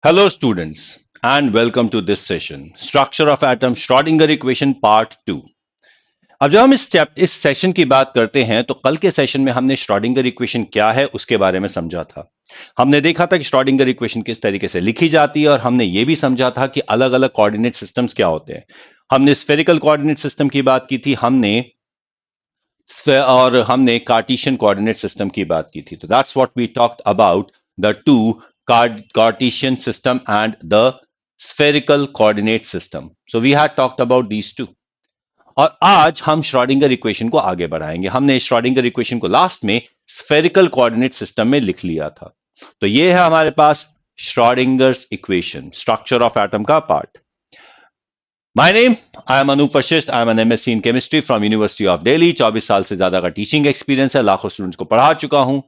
Hello, students, and welcome to this session Structure of Atom Schrodinger Equation Part 2. अब जब हम इस session की बात करते हैं तो कल के सेशन में हमने श्रॉडिंगर इक्वेशन क्या है उसके बारे में समझा था। हमने देखा था कि श्रॉडिंगर इक्वेशन किस तरीके से लिखी जाती है और हमने ये भी समझा था कि अलग अलग कोऑर्डिनेट सिस्टम्स क्या होते हैं। हमने स्फेरिकल कोऑर्डिनेट सिस्टम की बात की थी, हमने कार्टेशियन कोऑर्डिनेट सिस्टम की बात की थी। तो that's what we talked about the two Cartesian system and the spherical coordinate system. So we had talked about these two. और आज हम श्रॉडिंगर इक्वेशन को आगे बढ़ाएंगे। हमने श्रॉडिंगर इक्वेशन को लास्ट में स्फेरिकल कोऑर्डिनेट सिस्टम में लिख लिया था। तो ये है हमारे पास Schrodinger's equation, structure of atom का part. My name, I am Anoop Vashishtha. I am an MSc in chemistry from university of Delhi. 24 साल से ज्यादा का टीचिंग एक्सपीरियंस है, लाखों स्टूडेंट्स को पढ़ा चुका हूं।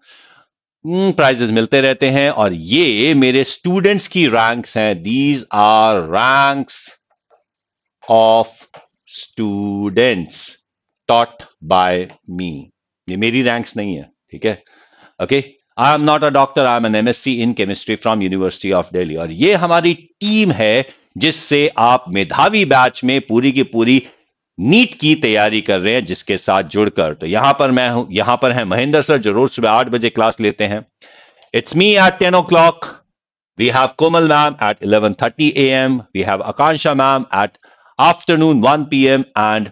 प्राइजेस मिलते रहते हैं और ये मेरे स्टूडेंट्स की रैंक्स हैं। These are ranks of students taught by me. ये मेरी रैंक्स नहीं है, ठीक है? Okay, I am not a doctor, I am an MSc in chemistry from university of Delhi. और ये हमारी टीम है जिससे आप मेधावी बैच में पूरी की पूरी नीट की तैयारी कर रहे हैं, जिसके साथ जुड़कर। तो यहां पर मैं हूं, यहां पर है महेंद्र सर जो रोज सुबह 8 बजे क्लास लेते हैं। It's me at 10 o'clock. We have Komal ma'am at 11:30 a.m. We have Akansha ma'am at afternoon 1 p.m. and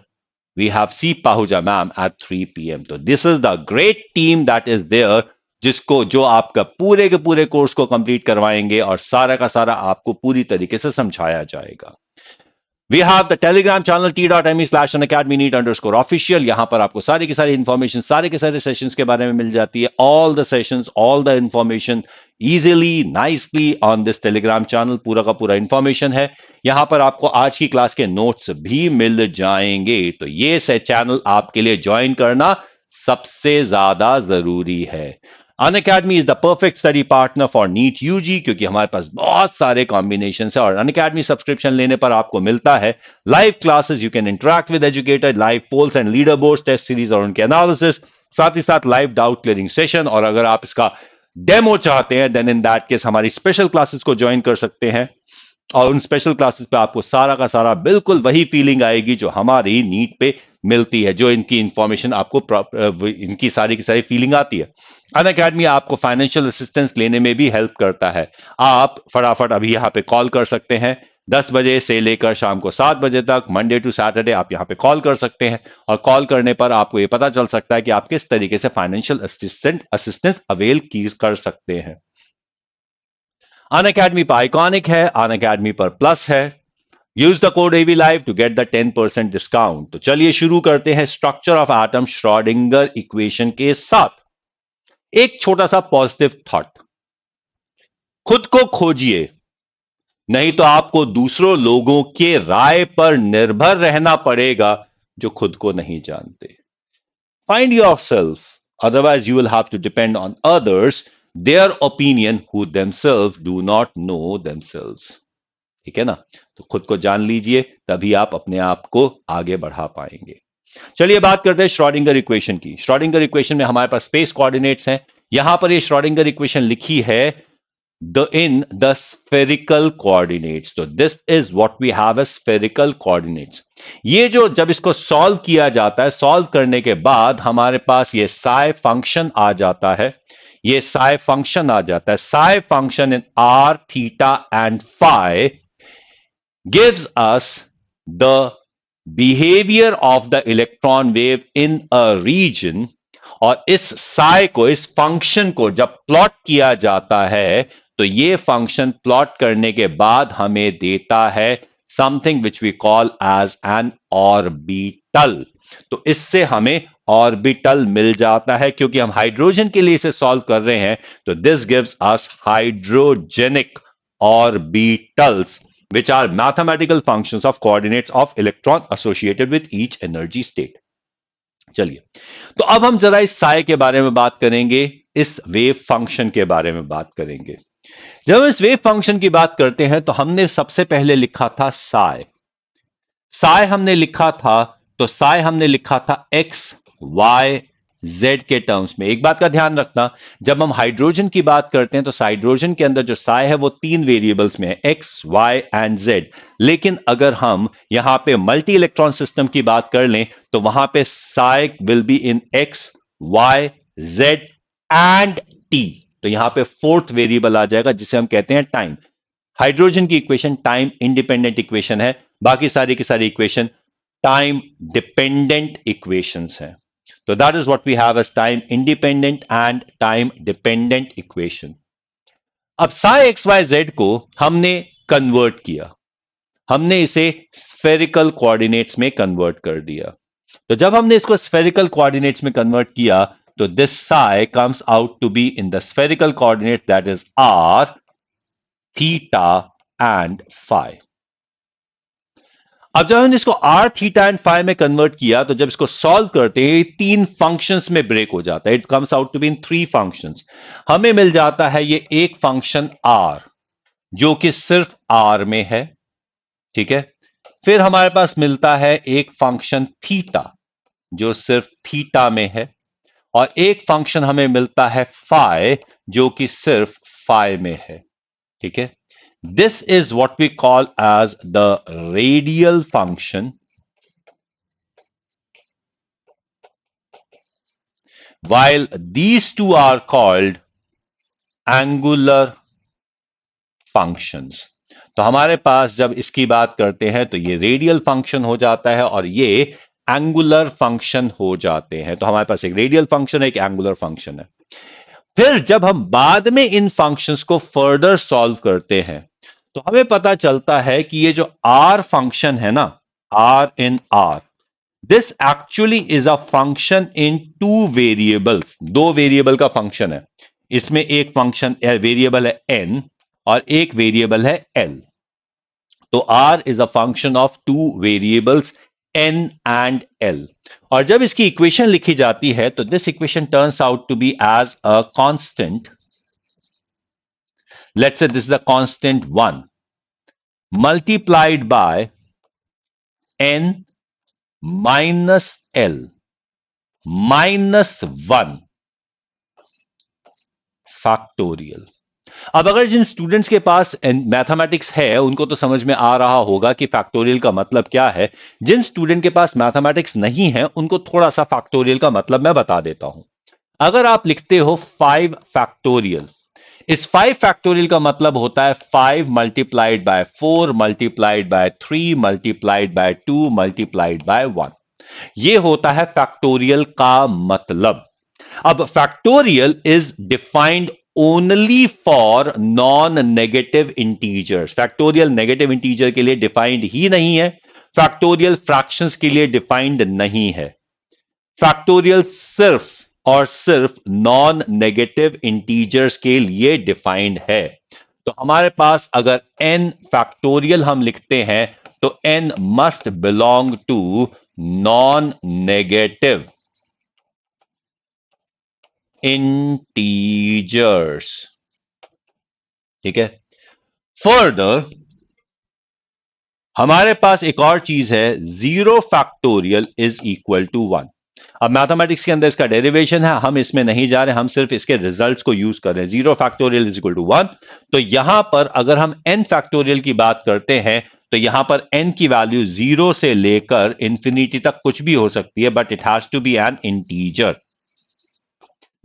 we have C. Pahuja ma'am at 3 p.m. So this is the great team that is there, जो आपका पूरे के पूरे course को complete करवाएंगे और सारा का सारा आपको पूरी तरीके से समझाया जाएगा। We have the Telegram channel t.me/unacademy_neat_official। यहां पर आपको सारी की सारी इंफॉर्मेशन, सारे के सारे सेशंस के बारे में मिल जाती है। All the sessions, all the information easily, nicely on this Telegram channel. पूरा का पूरा इंफॉर्मेशन है। यहां पर आपको आज की क्लास के नोट्स भी मिल जाएंगे। तो ये से चैनल आपके लिए ज्वाइन करना सबसे ज्यादा जरूरी है। Unacademy is the perfect study partner for NEET UG, क्योंकि हमारे पास बहुत सारे कॉम्बिनेशन है। और अनअकैडमी सब्सक्रिप्शन लेने पर आपको मिलता है live classes, you can interact with educator, live polls and leader boards, test series और उनके एनालिसिस, साथ ही साथ लाइव डाउट क्लियरिंग सेशन। और अगर आप इसका डेमो चाहते हैं देन इन दैट केस हमारी स्पेशल क्लासेस को ज्वाइन कर सकते हैं। और उन स्पेशल क्लासेस पे आपको सारा का सारा बिल्कुल वही फीलिंग आएगी जो हमारी नीट पे मिलती है, जो इनकी इंफॉर्मेशन आपको इनकी सारी की सारी फीलिंग आती है। अनअकैडमी आपको फाइनेंशियल असिस्टेंस लेने में भी हेल्प करता है। आप फटाफट अभी यहाँ पे कॉल कर सकते हैं। 10 बजे से लेकर शाम को 7 बजे तक, मंडे टू सैटरडे आप यहाँ पे कॉल कर सकते हैं। और कॉल करने पर आपको ये पता चल सकता है कि आप किस तरीके से फाइनेंशियल असिस्टेंस अवेल कर सकते हैं। अनअकैडमी पर आइकॉनिक है, अनअकैडमी पर प्लस है। Use the code AV Live to get the 10% discount. तो चलिए शुरू करते हैं structure of atom Schrodinger equation के साथ। एक छोटा सा पॉजिटिव थॉट, खुद को खोजिए, नहीं तो आपको दूसरों लोगों के राय पर निर्भर रहना पड़ेगा जो खुद को नहीं जानते। Find yourself, otherwise you will have to depend on others, their opinion who themselves do not know themselves. ठीक है ना? तो खुद को जान लीजिए, तभी आप अपने आप को आगे बढ़ा पाएंगे। चलिए बात करते हैं श्रॉडिंगर इक्वेशन की। श्रॉडिंगर इक्वेशन में हमारे पास स्पेस कोऑर्डिनेट्स हैं। यहां पर ये श्रॉडिंगर इक्वेशन लिखी है in the spherical coordinates. So this is what we have as spherical coordinates. ये जो जब इसको सॉल्व किया जाता है, सॉल्व करने के बाद हमारे पास ये साई फंक्शन आ जाता है। ये साई फंक्शन आ जाता है। Sai function in r, theta and phi gives us the behavior of the electron wave in a region। और इस साई को, इस फंक्शन को जब प्लॉट किया जाता है तो ये फंक्शन प्लॉट करने के बाद हमें देता है something which we call as an orbital. तो इससे हमें ऑर्बिटल मिल जाता है, क्योंकि हम हाइड्रोजन के लिए इसे सॉल्व कर रहे हैं। तो this gives us hydrogenic orbitals which are mathematical functions of coordinates of electron associated with each energy state। चलिए, तो अब हम जरा इस साई के बारे में बात करेंगे, इस वेव फंक्शन के बारे में बात करेंगे। जब हम इस वेव फंक्शन की बात करते हैं तो हमने सबसे पहले लिखा था साई। साई हमने लिखा था, तो साई हमने लिखा था x, y Z के टर्म्स में। एक बात का ध्यान रखना, जब हम हाइड्रोजन की बात करते हैं तो हाइड्रोजन के अंदर जो साय है वो 3 वेरिएबल्स में है, X, Y एंड Z। लेकिन अगर हम यहां पे मल्टी इलेक्ट्रॉन सिस्टम की बात कर लें तो वहां पे Sai will be in X, Y, Z and T। तो यहां पे फोर्थ वेरिएबल आ जाएगा जिसे हम कहते हैं टाइम। हाइड्रोजन की इक्वेशन टाइम इंडिपेंडेंट इक्वेशन है, बाकी सारी की सारी इक्वेशन टाइम डिपेंडेंट इक्वेशंस हैं। तो that is what we have as time independent and time dependent equation. अब साई एक्स वाई जेड को हमने कन्वर्ट किया, हमने इसे स्फेरिकल कोऑर्डिनेट्स में कन्वर्ट कर दिया। तो जब हमने इसको स्फेरिकल कोऑर्डिनेट्स में कन्वर्ट किया तो this psi comes out to be in the spherical coordinate that is R, theta and phi. अब जब हमने इसको आर, थीटा एंड फाई में कन्वर्ट किया तो जब इसको सॉल्व करते हैं 3 फंक्शंस में ब्रेक हो जाता है। It comes out to be in 3 functions. हमें मिल जाता है ये एक फंक्शन आर जो कि सिर्फ आर में है, ठीक है। फिर हमारे पास मिलता है एक फंक्शन थीटा जो सिर्फ थीटा में है, और एक फंक्शन हमें मिलता है फाई जो कि सिर्फ फाई में है, ठीक है। This is what we call as the radial function, while these two are called angular functions। तो हमारे पास जब इसकी बात करते हैं तो ये रेडियल फंक्शन हो जाता है और ये एंगुलर फंक्शन हो जाते हैं। तो हमारे पास एक रेडियल फंक्शन है, एक एंगुलर फंक्शन है। फिर जब हम बाद में इन फंक्शंस को फर्दर सॉल्व करते हैं तो हमें पता चलता है कि ये जो आर फंक्शन है ना, R in R, this actually is a function in 2 variables. 2 variable का फंक्शन है। इसमें एक फंक्शन वेरिएबल है एन और एक वेरिएबल है एल। तो R is a function of 2 variables N and L. और जब इसकी इक्वेशन लिखी जाती है तो this equation turns out to be as a constant. Let's say this is a constant 1 multiplied by N minus L -1 factorial. अब अगर जिन students के पास मैथमेटिक्स है उनको तो समझ में आ रहा होगा कि फैक्टोरियल का मतलब क्या है। जिन स्टूडेंट के पास मैथमेटिक्स नहीं है उनको थोड़ा सा फैक्टोरियल का मतलब मैं बता देता हूं। अगर आप लिखते हो 5 फैक्टोरियल, इस 5 फैक्टोरियल का मतलब होता है 5 multiplied by 4 multiplied by 3 multiplied by 2 multiplied by 1। ये होता है फैक्टोरियल का मतलब। अब factorial is defined only for non negative integers. Factorial negative integer के लिए डिफाइंड ही नहीं है, फैक्टोरियल फ्रैक्शंस के लिए डिफाइंड नहीं है। फैक्टोरियल सिर्फ और सिर्फ नॉन नेगेटिव इंटीजर्स के लिए डिफाइंड है। तो हमारे पास अगर n फैक्टोरियल हम लिखते हैं तो n must belong to non negative integers, ठीक है। फर्दर हमारे पास एक और चीज है, 0 फैक्टोरियल इज इक्वल टू 1। अब मैथमेटिक्स के अंदर इसका डेरिवेशन है, हम इसमें नहीं जा रहे, हम सिर्फ इसके रिजल्ट्स को यूज कर रहे हैं। 0 फैक्टोरियल इज इक्वल टू 1। तो यहां पर अगर हम n फैक्टोरियल की बात करते हैं तो यहां पर n की वैल्यू 0 से लेकर इंफिनिटी तक कुछ भी हो सकती है, but it has to be an integer.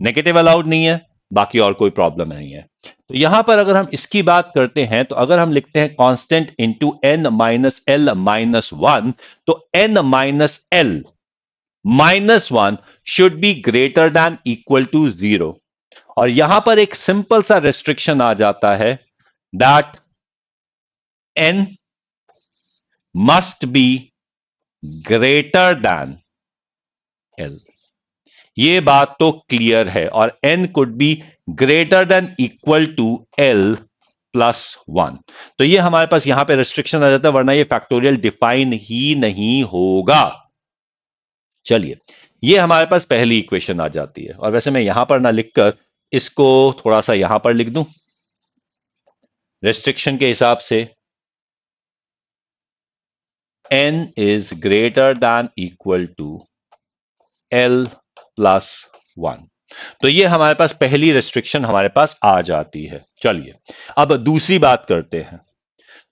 Negative allowed नहीं है, बाकी और कोई प्रॉब्लम नहीं है। तो यहां पर अगर हम इसकी बात करते हैं तो अगर हम लिखते हैं constant into n minus L minus 1, तो n minus L -1 should be greater than equal to 0। और यहां पर एक सिंपल सा रेस्ट्रिक्शन आ जाता है, that n must be greater than l। ये बात तो क्लियर है, और n could be greater than equal to l plus 1। तो ये हमारे पास यहां पे रेस्ट्रिक्शन आ जाता है, वरना ये फैक्टोरियल डिफाइन ही नहीं होगा। चलिए, ये हमारे पास पहली इक्वेशन आ जाती है, और वैसे मैं यहां पर ना लिखकर इसको थोड़ा सा यहां पर लिख दूं रेस्ट्रिक्शन के हिसाब से। n is greater than equal to l plus 1। तो ये हमारे पास पहली रेस्ट्रिक्शन हमारे पास आ जाती है। चलिए अब दूसरी बात करते हैं।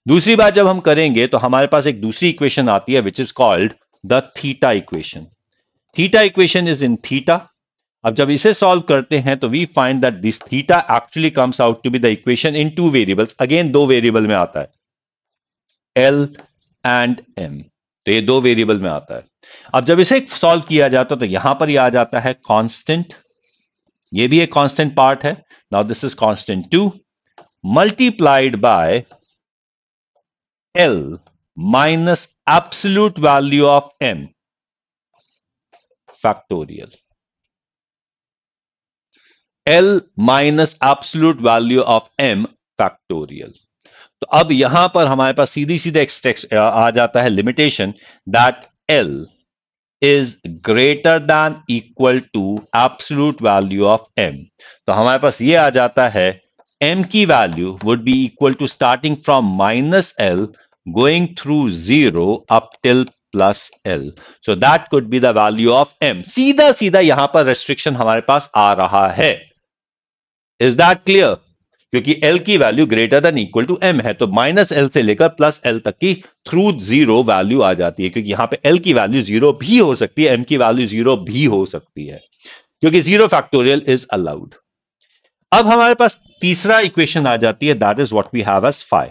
दूसरी बात जब हम करेंगे तो हमारे पास एक दूसरी इक्वेशन आती है which is called the theta equation. Theta equation is in theta. अब जब इसे सॉल्व करते हैं तो we find that this theta actually comes out to be the equation in two variables. Again दो वेरिएबल में आता है एल एंड एम, तो ये दो वेरिएबल में आता है। अब जब इसे सॉल्व किया जाता है तो यहां पर ये आ जाता है कांस्टेंट, ये भी एक कांस्टेंट पार्ट है। Now this is constant 2 multiplied by L minus absolute value of M factorial. L minus absolute value of M factorial. तो अब यहां पर हमारे पास सीधी सीधे आ जाता है limitation that L is greater than equal to absolute value of M। तो हमारे पास ये आ जाता है M की value would be equal to starting from minus L going through 0 up till plus L। So that could be the value of M। सीधा सीधा यहां पर रेस्ट्रिक्शन हमारे पास आ रहा है। Is that clear? क्योंकि L की value greater than equal to M है, तो माइनस L से लेकर प्लस L तक की थ्रू जीरो वैल्यू आ जाती है, क्योंकि यहां पे L की वैल्यू जीरो भी हो सकती है, M की वैल्यू जीरो भी हो सकती है, क्योंकि जीरो फैक्टोरियल इज अलाउड। अब हमारे पास तीसरा इक्वेशन आ जाती है, that is what we have as phi.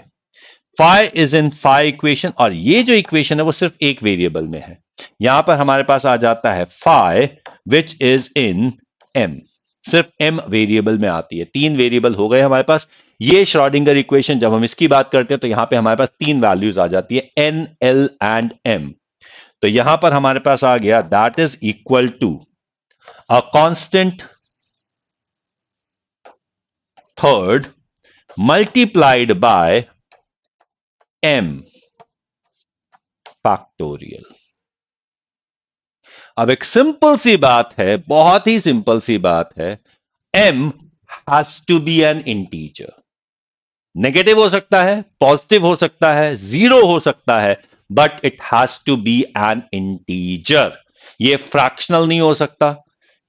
Phi is in phi equation, और ये जो इक्वेशन है वो सिर्फ एक वेरिएबल में है। यहां पर हमारे पास आ जाता है phi which is in M, सिर्फ एम वेरिएबल में आती है। तीन वेरिएबल हो गए हमारे पास। ये श्रोडिंगर इक्वेशन जब हम इसकी बात करते हैं तो यहां पे हमारे पास तीन वैल्यूज आ जाती है, एन, एल एंड एम। तो यहां पर हमारे पास आ गया that is equal to a constant third multiplied by m factorial. अब एक सिंपल सी बात है, बहुत ही सिंपल सी बात है, m has to be an integer. Negative हो सकता है, पॉजिटिव हो सकता है, जीरो हो सकता है, but it has to be an integer. ये फ्रैक्शनल नहीं हो सकता,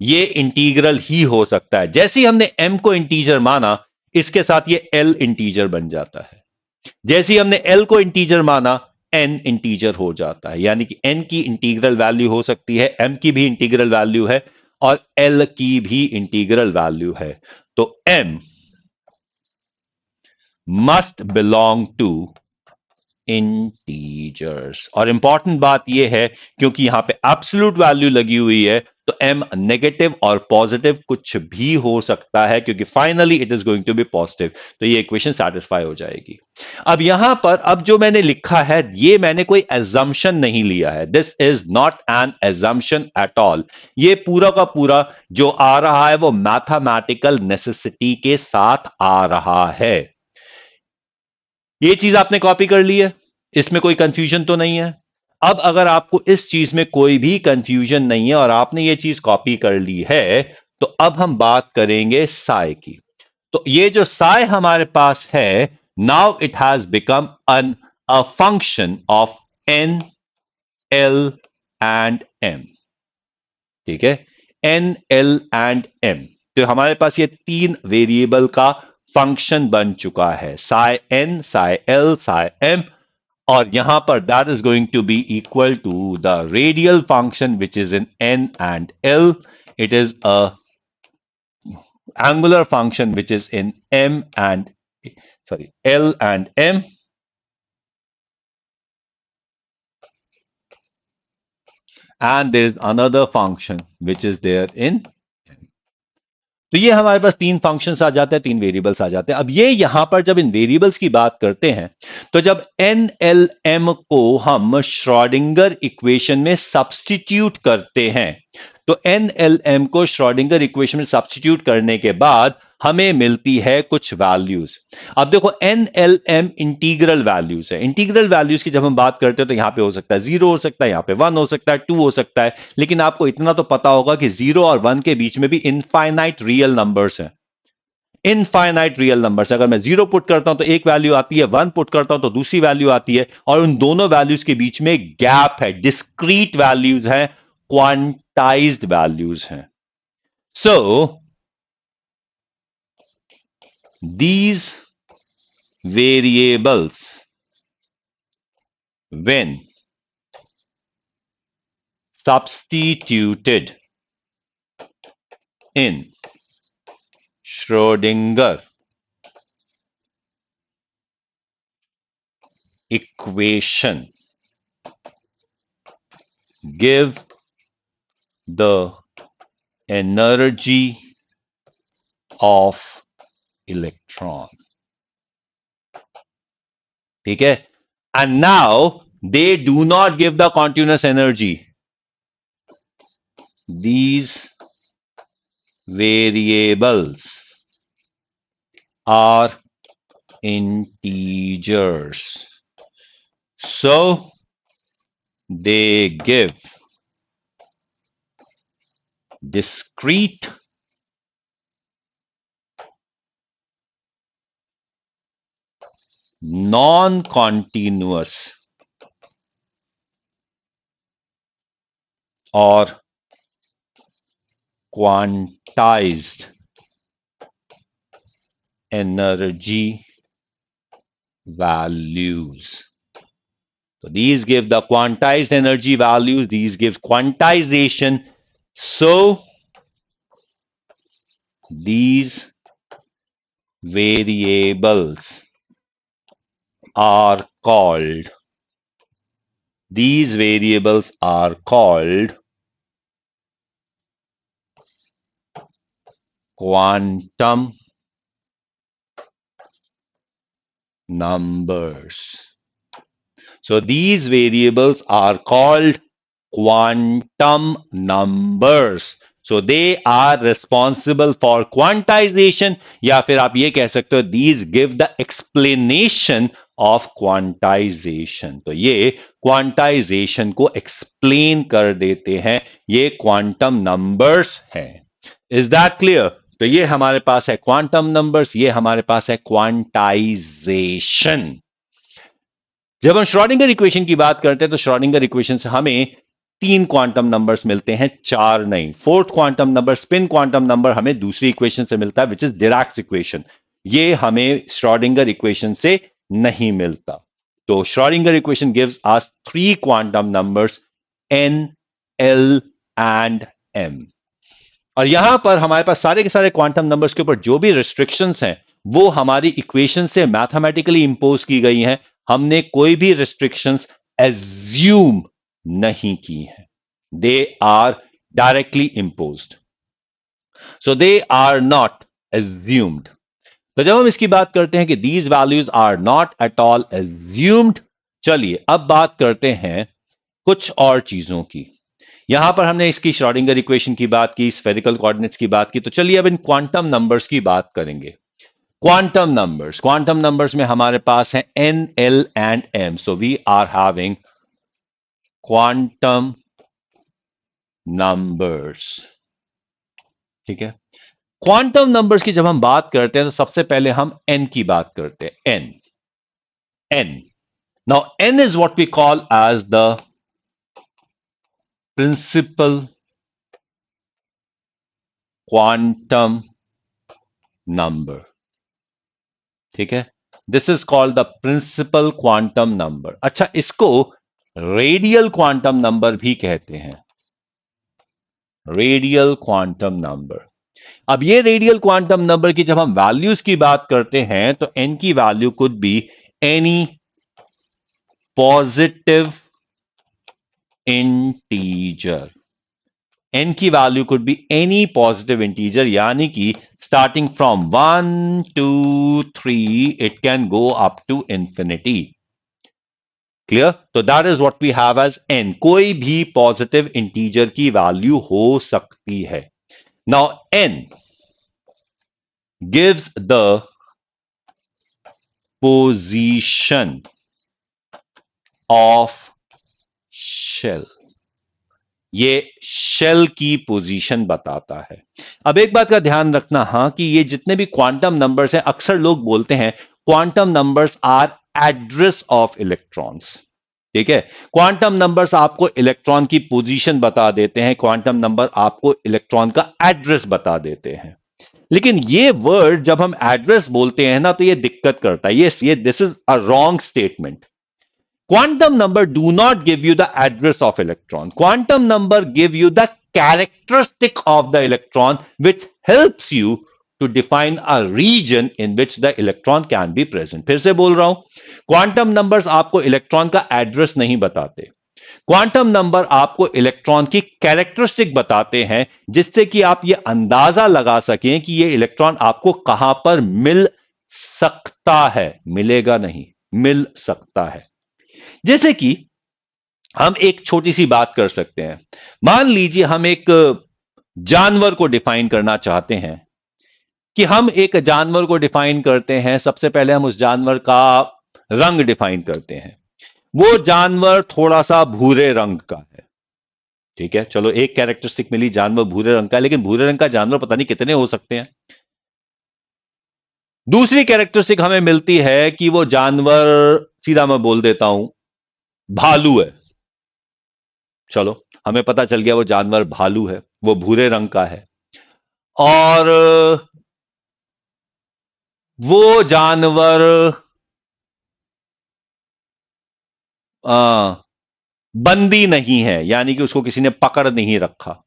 ये इंटीग्रल ही हो सकता है। जैसे ही हमने m को इंटीजर माना, इसके साथ ये l इंटीजर बन जाता है। जैसे ही हमने L को इंटीजर माना, N इंटीजर हो जाता है। यानी कि N की इंटीग्रल वैल्यू हो सकती है, M की भी इंटीग्रल वैल्यू है, और L की भी इंटीग्रल वैल्यू है। तो M must belong to integers. और इंपॉर्टेंट बात यह है, क्योंकि यहां पे एब्सोल्यूट वैल्यू लगी हुई है, तो m नेगेटिव और पॉजिटिव कुछ भी हो सकता है, क्योंकि finally it is going to be positive. तो ये इक्वेशन सैटिस्फाई हो जाएगी। अब यहां पर अब जो मैंने लिखा है, ये मैंने कोई एजम्पशन नहीं लिया है। This is not an assumption at all. ये पूरा का पूरा जो आ रहा है वो मैथमेटिकल नेसेसिटी के साथ आ रहा है। ये चीज आपने कॉपी कर ली है, इसमें कोई कंफ्यूजन तो नहीं है। अब अगर आपको इस चीज में कोई भी कंफ्यूजन नहीं है और आपने ये चीज कॉपी कर ली है, तो अब हम बात करेंगे साई की। तो ये जो साई हमारे पास है, now it has become a function of N, L and M. ठीक है, एन, एल एंड एम। तो हमारे पास ये तीन वेरिएबल का फंक्शन बन चुका है, psi N, psi L, psi M. और यहां पर that is going to be equal to the radial function which is in N and L. It is a angular function which is in L and M, and there is another function which is there in M। तो ये हमारे पास तीन functions आ जाते हैं, तीन variables आ जाते हैं। अब ये यहां पर जब इन वेरिएबल्स की बात करते हैं, तो जब एन, एल, एम को हम श्रोडिंगर इक्वेशन में सब्स्टिट्यूट करते हैं, तो एन, एल, एम को श्रोडिंगर इक्वेशन में सब्स्टिट्यूट करने के बाद हमें मिलती है कुछ वैल्यूज। अब देखो, N, L, M integral values है। इंटीग्रल वैल्यूज की जब हम बात करते हैं तो यहां पे हो सकता है 0 हो सकता है, यहां पे 1 हो सकता है, 2 हो सकता है। लेकिन आपको इतना तो पता होगा कि 0 और 1 के बीच में भी इनफाइनाइट रियल नंबर्स हैं। इनफाइनाइट रियल नंबर्स, अगर मैं 0 पुट करता हूं तो एक वैल्यू आती है, 1 पुट करता हूं तो दूसरी वैल्यू आती है, और उन दोनों वैल्यूज के बीच में गैप है, डिस्क्रीट वैल्यूज हैं, क्वांटाइज्ड वैल्यूज हैं। So these variables, when substituted in Schrödinger equation, give the energy of electron. ठीक है? And now they do not give the continuous energy. These variables are integers. So they give discrete non-continuous or quantized energy values. So these give the quantized energy values, these give quantization. So these variables are called quantum numbers. So these variables are called quantum numbers. So they are responsible for quantization, या फिर आप ये कह सकते हो these give the explanation of quantization. तो ये quantization को explain कर देते हैं, ये quantum numbers हैं. Is that clear? तो ये हमारे पास है क्वांटम नंबर्स, ये हमारे पास है क्वांटाइजेशन. जब हम श्रोडिंगर इक्वेशन की बात करते हैं तो श्रोडिंगर इक्वेशन से हमें 3 क्वांटम नंबर्स मिलते हैं, 4 नहीं. Fourth quantum number, spin quantum number, हमें दूसरी इक्वेशन से मिलता है, विच इज डिराक्स इक्वेशन. ये हमें श्रोडिंगर इक्वेशन से नहीं मिलता. तो Schrodinger equation gives us 3 quantum numbers n, l and m. और यहां पर हमारे पास सारे के सारे क्वांटम नंबर्स के ऊपर जो भी रिस्ट्रिक्शंस हैं वो हमारी इक्वेशन से मैथमेटिकली इंपोज की गई हैं. हमने कोई भी रिस्ट्रिक्शंस एज्यूम नहीं की हैं. They are directly imposed. So they are not assumed. तो जब हम इसकी बात करते हैं कि these values are not at all assumed, चलिए अब बात करते हैं कुछ और चीजों की. यहां पर हमने इसकी श्रोडिंगर इक्वेशन की बात की, स्फेरिकल कोऑर्डिनेट्स की बात की. तो चलिए अब इन क्वांटम नंबर्स की बात करेंगे. क्वांटम नंबर्स में हमारे पास है n, l and m. So we are having quantum numbers. ठीक है. क्वांटम नंबर्स की जब हम बात करते हैं तो सबसे पहले हम n की बात करते हैं. n. Now n is what we call as the principal quantum number. ठीक है. This is called the principal quantum number. अच्छा, इसको रेडियल क्वांटम नंबर भी कहते हैं. Radial quantum number. अब ये रेडियल क्वांटम नंबर की जब हम वैल्यूज की बात करते हैं तो n की value could be any positive integer. n की value could be any positive integer, यानी कि starting from 1 2 3 it can go up to infinity. Clear? तो that is what we have as n. कोई भी पॉजिटिव इंटीजर की value हो सकती है. Now n gives the position of shell. ये शेल की पोजीशन बताता है. अब एक बात का ध्यान रखना, हां, कि ये जितने भी क्वांटम नंबर्स हैं, अक्सर लोग बोलते हैं quantum numbers are address of electrons. ठीक है। क्वांटम नंबर्स आपको इलेक्ट्रॉन की पोजीशन बता देते हैं, क्वांटम नंबर आपको इलेक्ट्रॉन का एड्रेस बता देते हैं। लेकिन ये वर्ड जब हम एड्रेस बोलते हैं ना, तो ये दिक्कत करता है। ये this is a wrong statement. Quantum number do not give you the address of electron. Quantum number give you the characteristic of the electron, which helps you to define a region in which the electron can be present. फिर से बोल रहा हूं, quantum numbers आपको electron का address नहीं बताते। Quantum number आपको इलेक्ट्रॉन की कैरेक्टरिस्टिक बताते हैं, जिससे कि आप ये अंदाजा लगा सकें कि ये इलेक्ट्रॉन आपको कहां पर मिल सकता है। मिलेगा नहीं, मिल सकता है। जैसे कि हम एक छोटी सी बात कर सकते हैं। मान लीजिए हम एक जानवर को डिफाइन करना चाहते हैं, कि हम एक जानवर को डिफाइन करते हैं। सबसे पहले हम उस जानवर का रंग डिफाइन करते हैं। वो जानवर थोड़ा सा भूरे रंग का है। ठीक है, चलो एक कैरेक्टरिस्टिक मिली, जानवर भूरे रंग का है। लेकिन भूरे रंग का जानवर पता नहीं कितने हो सकते हैं। दूसरी कैरेक्टरिस्टिक हमें मिलती है कि वो जानवर, सीधा मैं बोल देता हूं, भालू है। चलो हमें पता चल गया वो जानवर भालू है, वो भूरे रंग का है। और वो जानवर बंदी नहीं है, यानी कि उसको किसी ने पकड़ नहीं रखा।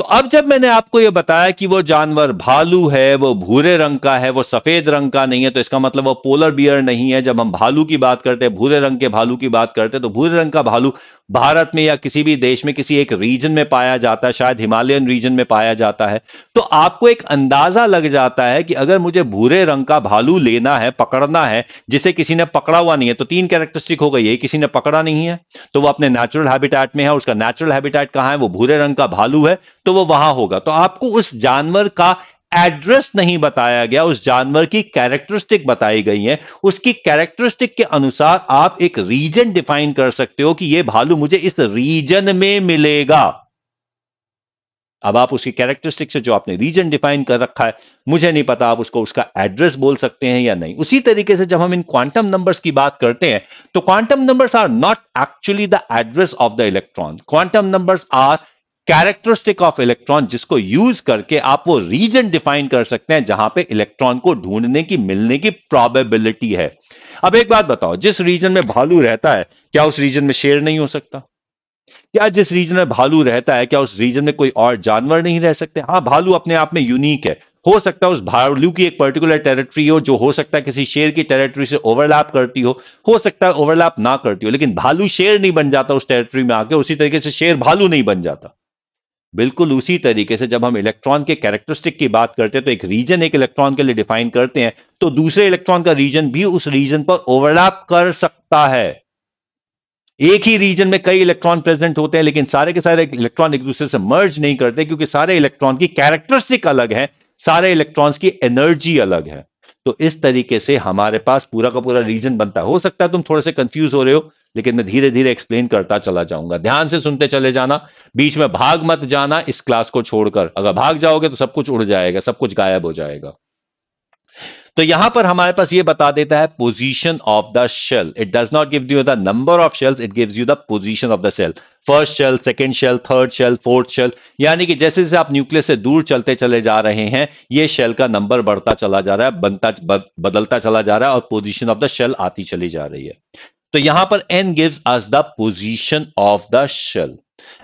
तो अब जब मैंने आपको यह बताया कि वो जानवर भालू है, वो भूरे रंग का है, वो सफेद रंग का नहीं है, तो इसका मतलब वो पोलर बियर नहीं है। जब हम भालू की बात करते हैं, भूरे रंग के भालू की बात करते हैं, तो भूरे रंग का भालू भारत में या किसी भी देश में किसी एक रीजन में पाया जाता है, शायद हिमालयन रीजन में पाया जाता है। तो आपको एक अंदाजा लग जाता है कि अगर मुझे भूरे रंग का भालू लेना है, पकड़ना है, जिसे किसी ने पकड़ा हुआ नहीं है, तो तीन कैरेक्टरिस्टिक हो गई है। किसी ने पकड़ा नहीं है तो वो अपने नेचुरल हैबिटेट में है, उसका नेचुरल हैबिटेट कहां है, वो भूरे रंग का भालू है, तो वो वहां होगा। तो आपको उस जानवर का एड्रेस नहीं बताया गया, उस जानवर की कैरेक्टरिस्टिक बताई गई है। उसकी कैरेक्टरिस्टिक के अनुसार आप एक रीजन डिफाइन कर सकते हो कि यह भालू मुझे इस रीजन में मिलेगा। अब आप उसकी कैरेक्टरिस्टिक से जो आपने रीजन डिफाइन कर रखा है, मुझे नहीं पता आप उसको उसका एड्रेस बोल सकते हैं या नहीं। उसी तरीके से जब हम इन क्वांटम नंबर्स की बात करते हैं, तो quantum numbers are not actually the address of the electron. Quantum numbers are characteristic of electron, जिसको यूज करके आप वो रीजन डिफाइन कर सकते हैं जहां पे इलेक्ट्रॉन को ढूंढने की, मिलने की प्रोबेबिलिटी है। अब एक बात बताओ, जिस रीजन में भालू रहता है, क्या उस रीजन में शेर नहीं हो सकता? क्या जिस रीजन में भालू रहता है, क्या उस रीजन में कोई और जानवर नहीं रह सकते? हाँ, भालू अपने आप में यूनिक है। हो सकता है उस भालू की एक पर्टिकुलर टेरिटरी हो, जो हो सकता है किसी शेर की टेरिटरी से ओवरलैप करती हो सकता है ओवरलैप ना करती हो, लेकिन भालू शेर नहीं बन जाता उस टेरिटरी में आके, उसी तरीके से शेर भालू नहीं बन जाता। बिल्कुल उसी तरीके से जब हम इलेक्ट्रॉन के कैरेक्टरिस्टिक की बात करते हैं, तो एक रीजन एक इलेक्ट्रॉन के लिए डिफाइन करते हैं, तो दूसरे इलेक्ट्रॉन का रीजन भी उस रीजन पर ओवरलैप कर सकता है। एक ही रीजन में कई इलेक्ट्रॉन प्रेजेंट होते हैं, लेकिन सारे के सारे इलेक्ट्रॉन एक दूसरे से मर्ज नहीं करते, क्योंकि सारे इलेक्ट्रॉन की कैरेक्टरिस्टिक अलग है, सारे इलेक्ट्रॉन्स की एनर्जी अलग है। तो इस तरीके से हमारे पास पूरा का पूरा रीजन बनता है। हो सकता है तुम थोड़े से कंफ्यूज हो रहे हो, लेकिन मैं धीरे धीरे एक्सप्लेन करता चला जाऊंगा। ध्यान से सुनते चले जाना, बीच में भाग मत जाना इस क्लास को छोड़कर। अगर भाग जाओगे तो सब कुछ उड़ जाएगा, सब कुछ गायब हो जाएगा। तो यहां पर हमारे पास ये बता देता है position of the shell. It does not give you the number of shells, it gives you the position of the cell. First shell, second shell, third shell, fourth shell, यानी कि जैसे जैसे आप न्यूक्लियस से दूर चलते चले जा रहे हैं, ये शेल का नंबर बढ़ता चला जा रहा है, बदलता चला जा रहा है, और पोजीशन ऑफ द शेल आती चली जा रही है। तो यहां पर n gives us the position of the shell,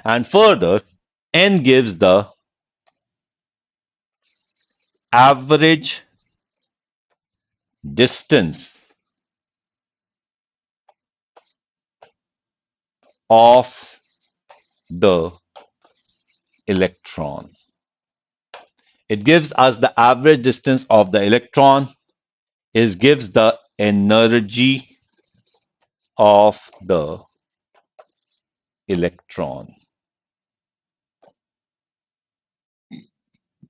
and further n gives the average distance of the electron. It gives us the average distance of the electron. It gives the energy of the electron.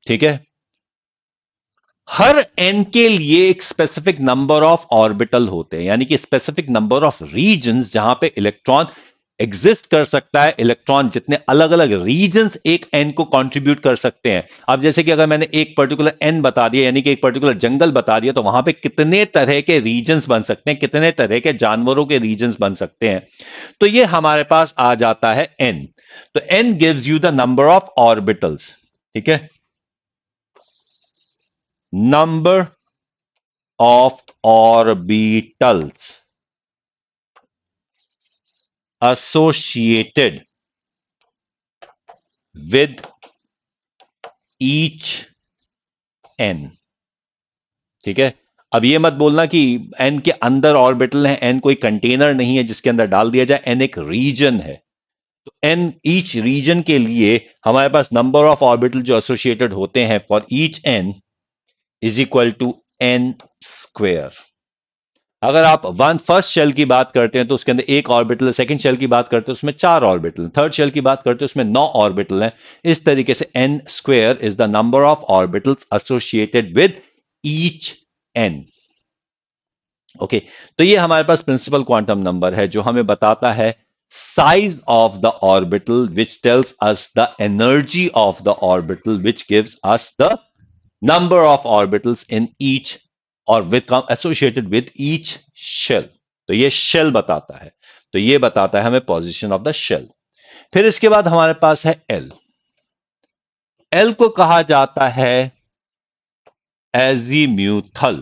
ठीक है। हर n के लिए एक specific number of orbital होते हैं, यानी कि specific number of regions जहां पे इलेक्ट्रॉन एग्जिस्ट कर सकता है इलेक्ट्रॉन, जितने अलग अलग रीजन्स एक एन को कंट्रीब्यूट कर सकते हैं। अब जैसे कि अगर मैंने एक पर्टिकुलर एन बता दिया, यानी कि एक पर्टिकुलर जंगल बता दिया, तो वहां पे कितने तरह के रीजन्स बन सकते हैं, कितने तरह के जानवरों के रीजन्स बन सकते हैं। तो ये हमारे पास आ जाता है एन। तो N gives you the number of orbitals. ठीक है, number of orbitals associated with each n। ठीक है, अब ये मत बोलना कि एन के अंदर ऑर्बिटल है, एन कोई कंटेनर नहीं है जिसके अंदर डाल दिया जाए, एन एक रीजन है। तो एन ईच रीजन के लिए हमारे पास नंबर ऑफ ऑर्बिटल जो एसोसिएटेड होते हैं for each N is equal to N square. अगर आप वन फर्स्ट शेल की बात करते हैं तो उसके अंदर एक ऑर्बिटल है, सेकंड शेल की बात करते हैं उसमें 4 ऑर्बिटल, थर्ड शेल की बात करते हैं उसमें 9 ऑर्बिटल हैं। इस तरीके से N square is the number of orbitals associated with each N. Okay, तो ये हमारे पास प्रिंसिपल क्वांटम नंबर है जो हमें बताता है size of the orbital, which tells us the energy of the orbital, which gives us the number of orbitals in each or with associated with each shell। तो ये शेल बताता है, तो ये बताता है हमें पोजीशन ऑफ द शेल। फिर इसके बाद हमारे पास है एल। एल को कहा जाता है एजीम्यूथल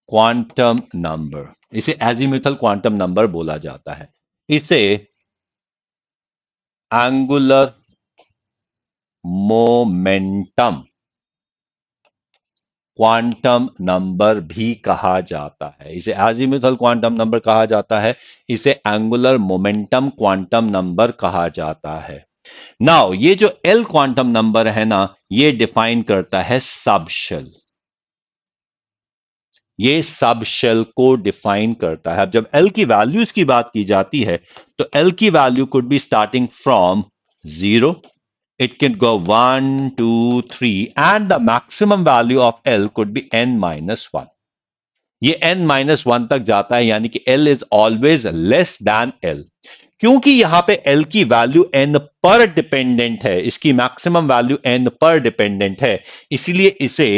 क्वांटम नंबर। इसे एजीम्यूथल क्वांटम नंबर बोला जाता है। इसे एंगुलर मोमेंटम क्वांटम नंबर भी कहा जाता है। इसे एजीमुथल क्वांटम नंबर कहा जाता है, इसे एंगुलर मोमेंटम क्वांटम नंबर कहा जाता है। नाउ ये जो एल क्वांटम नंबर है ना, ये डिफाइन करता है सब शेल। ये सब शेल को डिफाइन करता है। अब जब एल की वैल्यूज की बात की जाती है तो एल की value could be starting from 0, it can go 1, 2, 3 and the maximum value of L could be n minus 1। ये n minus 1 तक जाता है, यानी कि L is always less than L। क्योंकि यहां पे L की वैल्यू n पर डिपेंडेंट है, इसकी मैक्सिमम वैल्यू n पर डिपेंडेंट है, इसीलिए इसे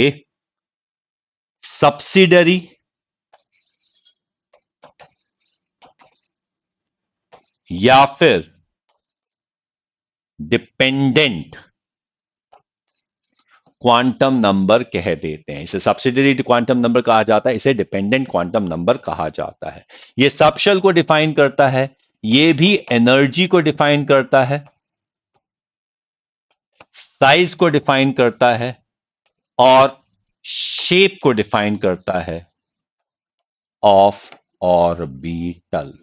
सब्सिडरी या फिर डिपेंडेंट क्वांटम नंबर कह देते हैं। इसे सब्सिडरी क्वांटम नंबर कहा जाता है, इसे डिपेंडेंट क्वांटम नंबर कहा जाता है। यह सब शेल को डिफाइन करता है, यह भी एनर्जी को डिफाइन करता है, साइज को डिफाइन करता है और शेप को डिफाइन करता है ऑफ ऑर्बिटल।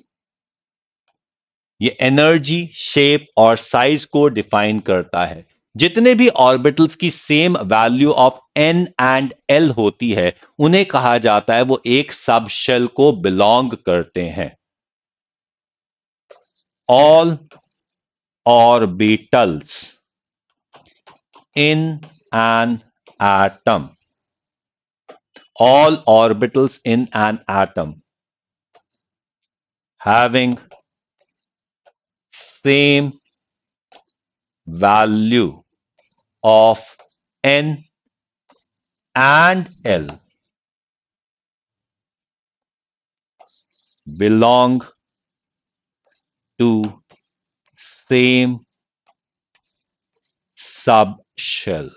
ये एनर्जी, शेप और साइज को डिफाइन करता है। जितने भी ऑर्बिटल्स की same value of N and L होती है उन्हें कहा जाता है वो एक सब शेल को बिलोंग करते हैं। All orbitals in an atom, all orbitals in an atom having same value of n and l belong to same subshell।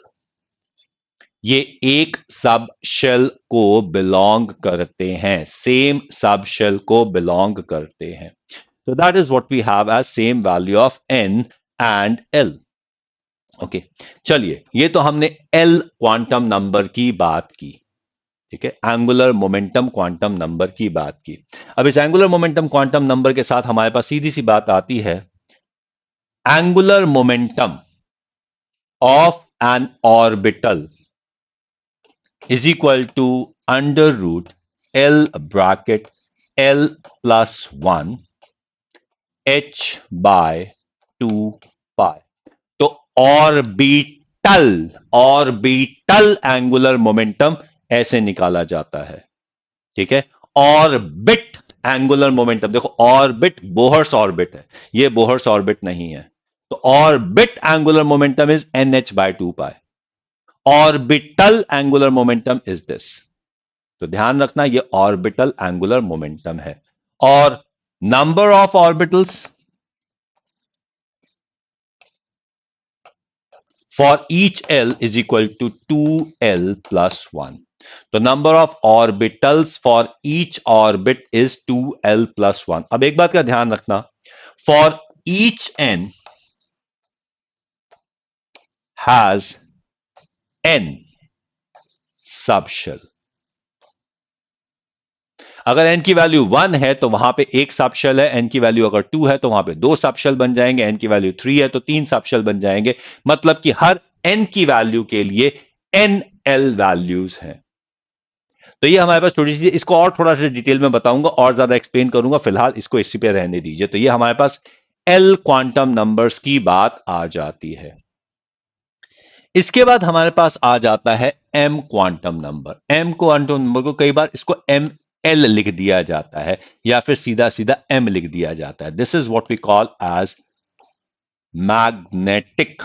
ये एक सब शेल को बिलोंग करते हैं, सेम सब शेल को बिलोंग करते हैं। तो that is what we have as same value of N and L. Okay, चलिए ये तो हमने एल क्वांटम नंबर की बात की। ठीक है, एंगुलर मोमेंटम क्वांटम नंबर की बात की। अब इस एंगुलर मोमेंटम क्वांटम नंबर के साथ हमारे पास सीधी सी बात आती है, angular momentum of N orbital is equal to under root L bracket L plus 1 H by 2 pi। तो ऑर्बिटल एंगुलर मोमेंटम ऐसे निकाला जाता है। ठीक है, ऑर्बिट एंगुलर मोमेंटम, देखो ऑर्बिट बोहर्स ऑर्बिट है, ये बोहर्स ऑर्बिट नहीं है, तो orbit angular momentum is NH/2 pi, orbital angular momentum is this. तो ध्यान रखना ये ऑर्बिटल एंगुलर मोमेंटम है। और number of orbitals for each L is equal to 2L+1। तो number of orbitals for each orbit is 2L+1। अब एक बात का ध्यान रखना, for each N has N subshell. अगर n की वैल्यू 1 है तो वहां पे एक सबशेल है, n की वैल्यू अगर 2 है तो वहां पे 2 सबशेल बन जाएंगे, n की वैल्यू 3 है तो 3 सबशेल बन जाएंगे। मतलब कि हर n की वैल्यू के लिए NL वैल्यूज हैं। तो ये हमारे पास थोड़ी सी, इसको और थोड़ा सा डिटेल में बताऊंगा और ज्यादा एक्सप्लेन करूंगा, फिलहाल इसको इसी पे रहने दीजिए। तो ये हमारे पास L क्वांटम नंबर्स की बात आ जाती है। इसके बाद हमारे पास आ जाता है M quantum number. M quantum number को कई बार इसको ML लिख दिया जाता है या फिर सीधा सीधा M लिख दिया जाता है। This is what we call as magnetic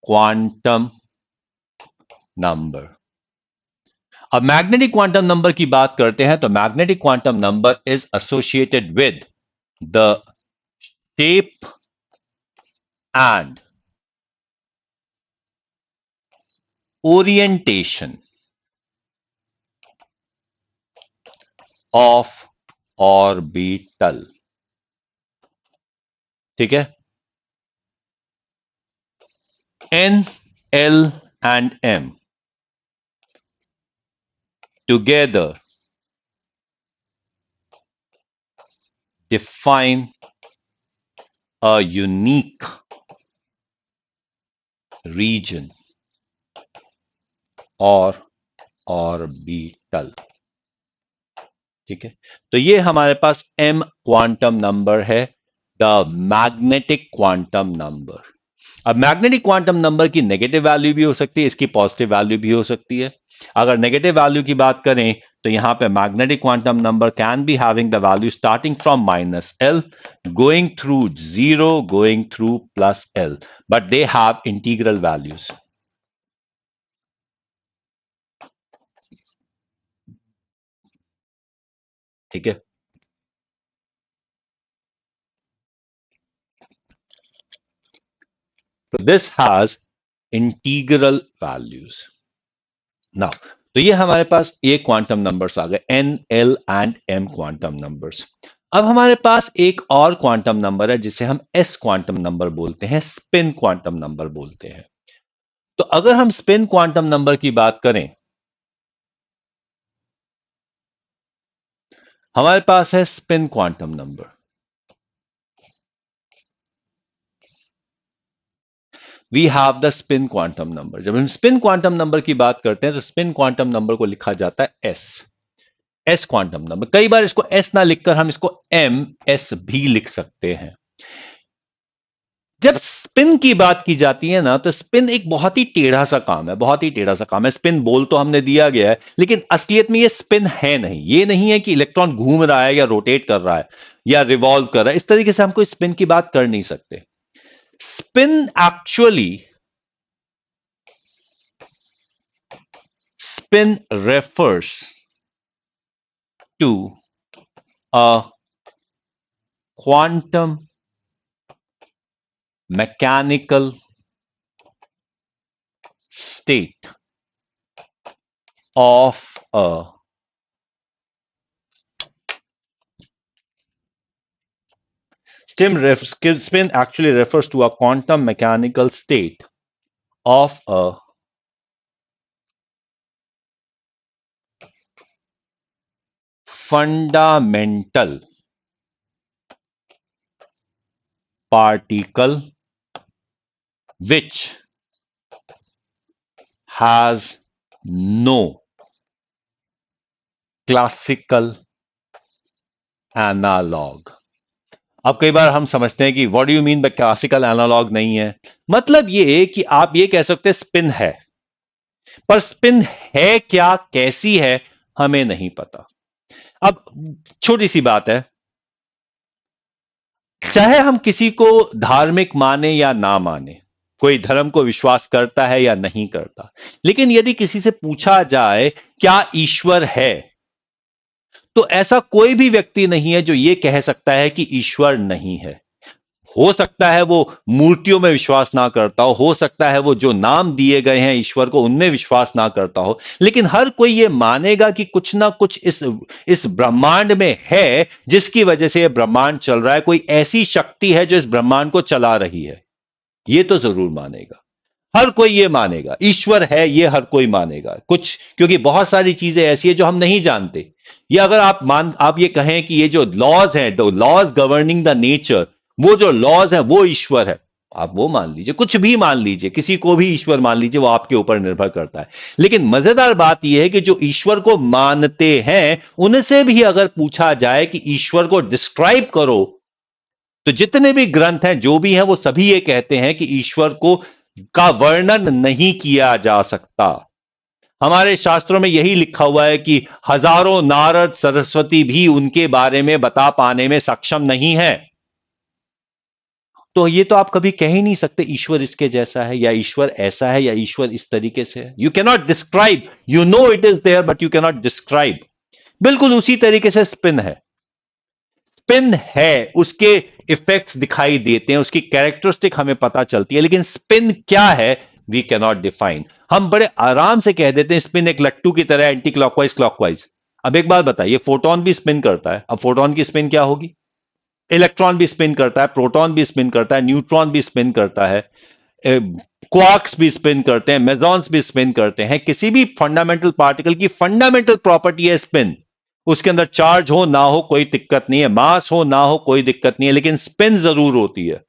quantum number. अब मैग्नेटिक क्वांटम नंबर की बात करते हैं तो magnetic quantum number is associated with the shape and orientation of orbital. ठीक है, N, L and M together define a unique region or orbital। ठीक है, तो ये हमारे पास M क्वांटम नंबर है, द मैग्नेटिक क्वांटम नंबर। अब मैग्नेटिक क्वांटम नंबर की नेगेटिव वैल्यू भी हो सकती है, इसकी पॉजिटिव वैल्यू भी हो सकती है। अगर नेगेटिव वैल्यू की बात करें तो यहां पे magnetic quantum number can be having the value starting from -L going through 0 going through +L, but they have integral values. ठीक है, तो this has integral values. Now तो ये हमारे पास ये क्वांटम नंबर्स आ गए, N, L and M quantum numbers. अब हमारे पास एक और क्वांटम नंबर है जिसे हम S क्वांटम नंबर बोलते हैं, स्पिन क्वांटम नंबर बोलते हैं। तो अगर हम स्पिन क्वांटम नंबर की बात करें, हमारे पास है spin quantum number. We have the spin quantum number. जब हम स्पिन क्वांटम नंबर की बात करते हैं तो स्पिन क्वांटम नंबर को लिखा जाता है एस क्वांटम नंबर। कई बार इसको एस ना लिखकर हम इसको MS भी लिख सकते हैं। जब स्पिन की बात की जाती है ना, तो स्पिन एक बहुत ही टेढ़ा सा काम है, बहुत ही टेढ़ा सा काम है। स्पिन बोल तो हमने दिया गया है, लेकिन असलियत में ये स्पिन है नहीं। ये नहीं है कि इलेक्ट्रॉन घूम रहा है या रोटेट कर रहा है या रिवॉल्व कर रहा है, इस तरीके से हम कोई स्पिन की बात कर नहीं सकते। Spin actually, spin refers to a quantum mechanical state of a spin actually refers to a quantum mechanical state of a fundamental particle which has no classical analog। अब कई बार हम समझते हैं कि what do you mean by classical analog नहीं है, मतलब ये कि आप ये कह सकते हैं स्पिन है, पर स्पिन है क्या, कैसी है, हमें नहीं पता। अब छोटी सी बात है, चाहे हम किसी को धार्मिक माने या ना माने, कोई धर्म को विश्वास करता है या नहीं करता, लेकिन यदि किसी से पूछा जाए क्या ईश्वर है, तो ऐसा कोई भी व्यक्ति नहीं है जो यह कह सकता है कि ईश्वर नहीं है। हो सकता है वो मूर्तियों में विश्वास ना करता हो सकता है वो जो नाम दिए गए हैं ईश्वर को उनमें विश्वास ना करता हो, लेकिन हर कोई ये मानेगा कि कुछ ना कुछ इस ब्रह्मांड में है, जिसकी वजह से यह ब्रह्मांड चल रहा है। कोई ऐसी शक्ति है जो इस ब्रह्मांड को चला रही है, ये तो जरूर मानेगा। हर कोई ये मानेगा ईश्वर है, ये हर कोई मानेगा। कुछ क्योंकि बहुत सारी चीजें ऐसी है जो हम नहीं जानते। ये अगर आप ये कहें कि ये जो लॉज हैं, लॉज गवर्निंग द नेचर, वो जो लॉज हैं वो ईश्वर है, आप वो मान लीजिए, कुछ भी मान लीजिए, किसी को भी ईश्वर मान लीजिए, वो आपके ऊपर निर्भर करता है। लेकिन मजेदार बात यह है कि जो ईश्वर को मानते हैं उनसे भी अगर पूछा जाए कि ईश्वर को डिस्क्राइब करो, तो जितने भी ग्रंथ हैं जो भी हैं वो सभी ये कहते हैं कि ईश्वर को का वर्णन नहीं किया जा सकता। हमारे शास्त्रों में यही लिखा हुआ है कि हजारों नारद सरस्वती भी उनके बारे में बता पाने में सक्षम नहीं है। तो ये तो आप कभी कह ही नहीं सकते ईश्वर इसके जैसा है, या ईश्वर ऐसा है, या ईश्वर इस तरीके से है। You can not describe, you know it is there but you can not describe. बिल्कुल उसी तरीके से स्पिन है। स्पिन है, उसके इफेक्ट्स दिखाई देते हैं, उसकी कैरेक्टरिस्टिक हमें पता चलती है, लेकिन स्पिन क्या है वी कैन नॉट डिफाइन। हम बड़े आराम से कह देते हैं स्पिन एक लट्टू की तरह, एंटी क्लॉकवाइज क्लॉकवाइज। अब एक बात बताइए, फोटोन भी स्पिन करता है, अब फोटोन की स्पिन क्या होगी? इलेक्ट्रॉन भी स्पिन करता है, प्रोटॉन भी स्पिन करता है, न्यूट्रॉन भी स्पिन करता है, क्वार्क्स भी स्पिन करते हैं, मेजॉन्स भी स्पिन करते हैं। किसी भी फंडामेंटल पार्टिकल की फंडामेंटल प्रॉपर्टी है स्पिन। उसके अंदर चार्ज हो ना हो कोई दिक्कत नहीं है, मास हो ना हो कोई दिक्कत नहीं है, लेकिन स्पिन जरूर होती है।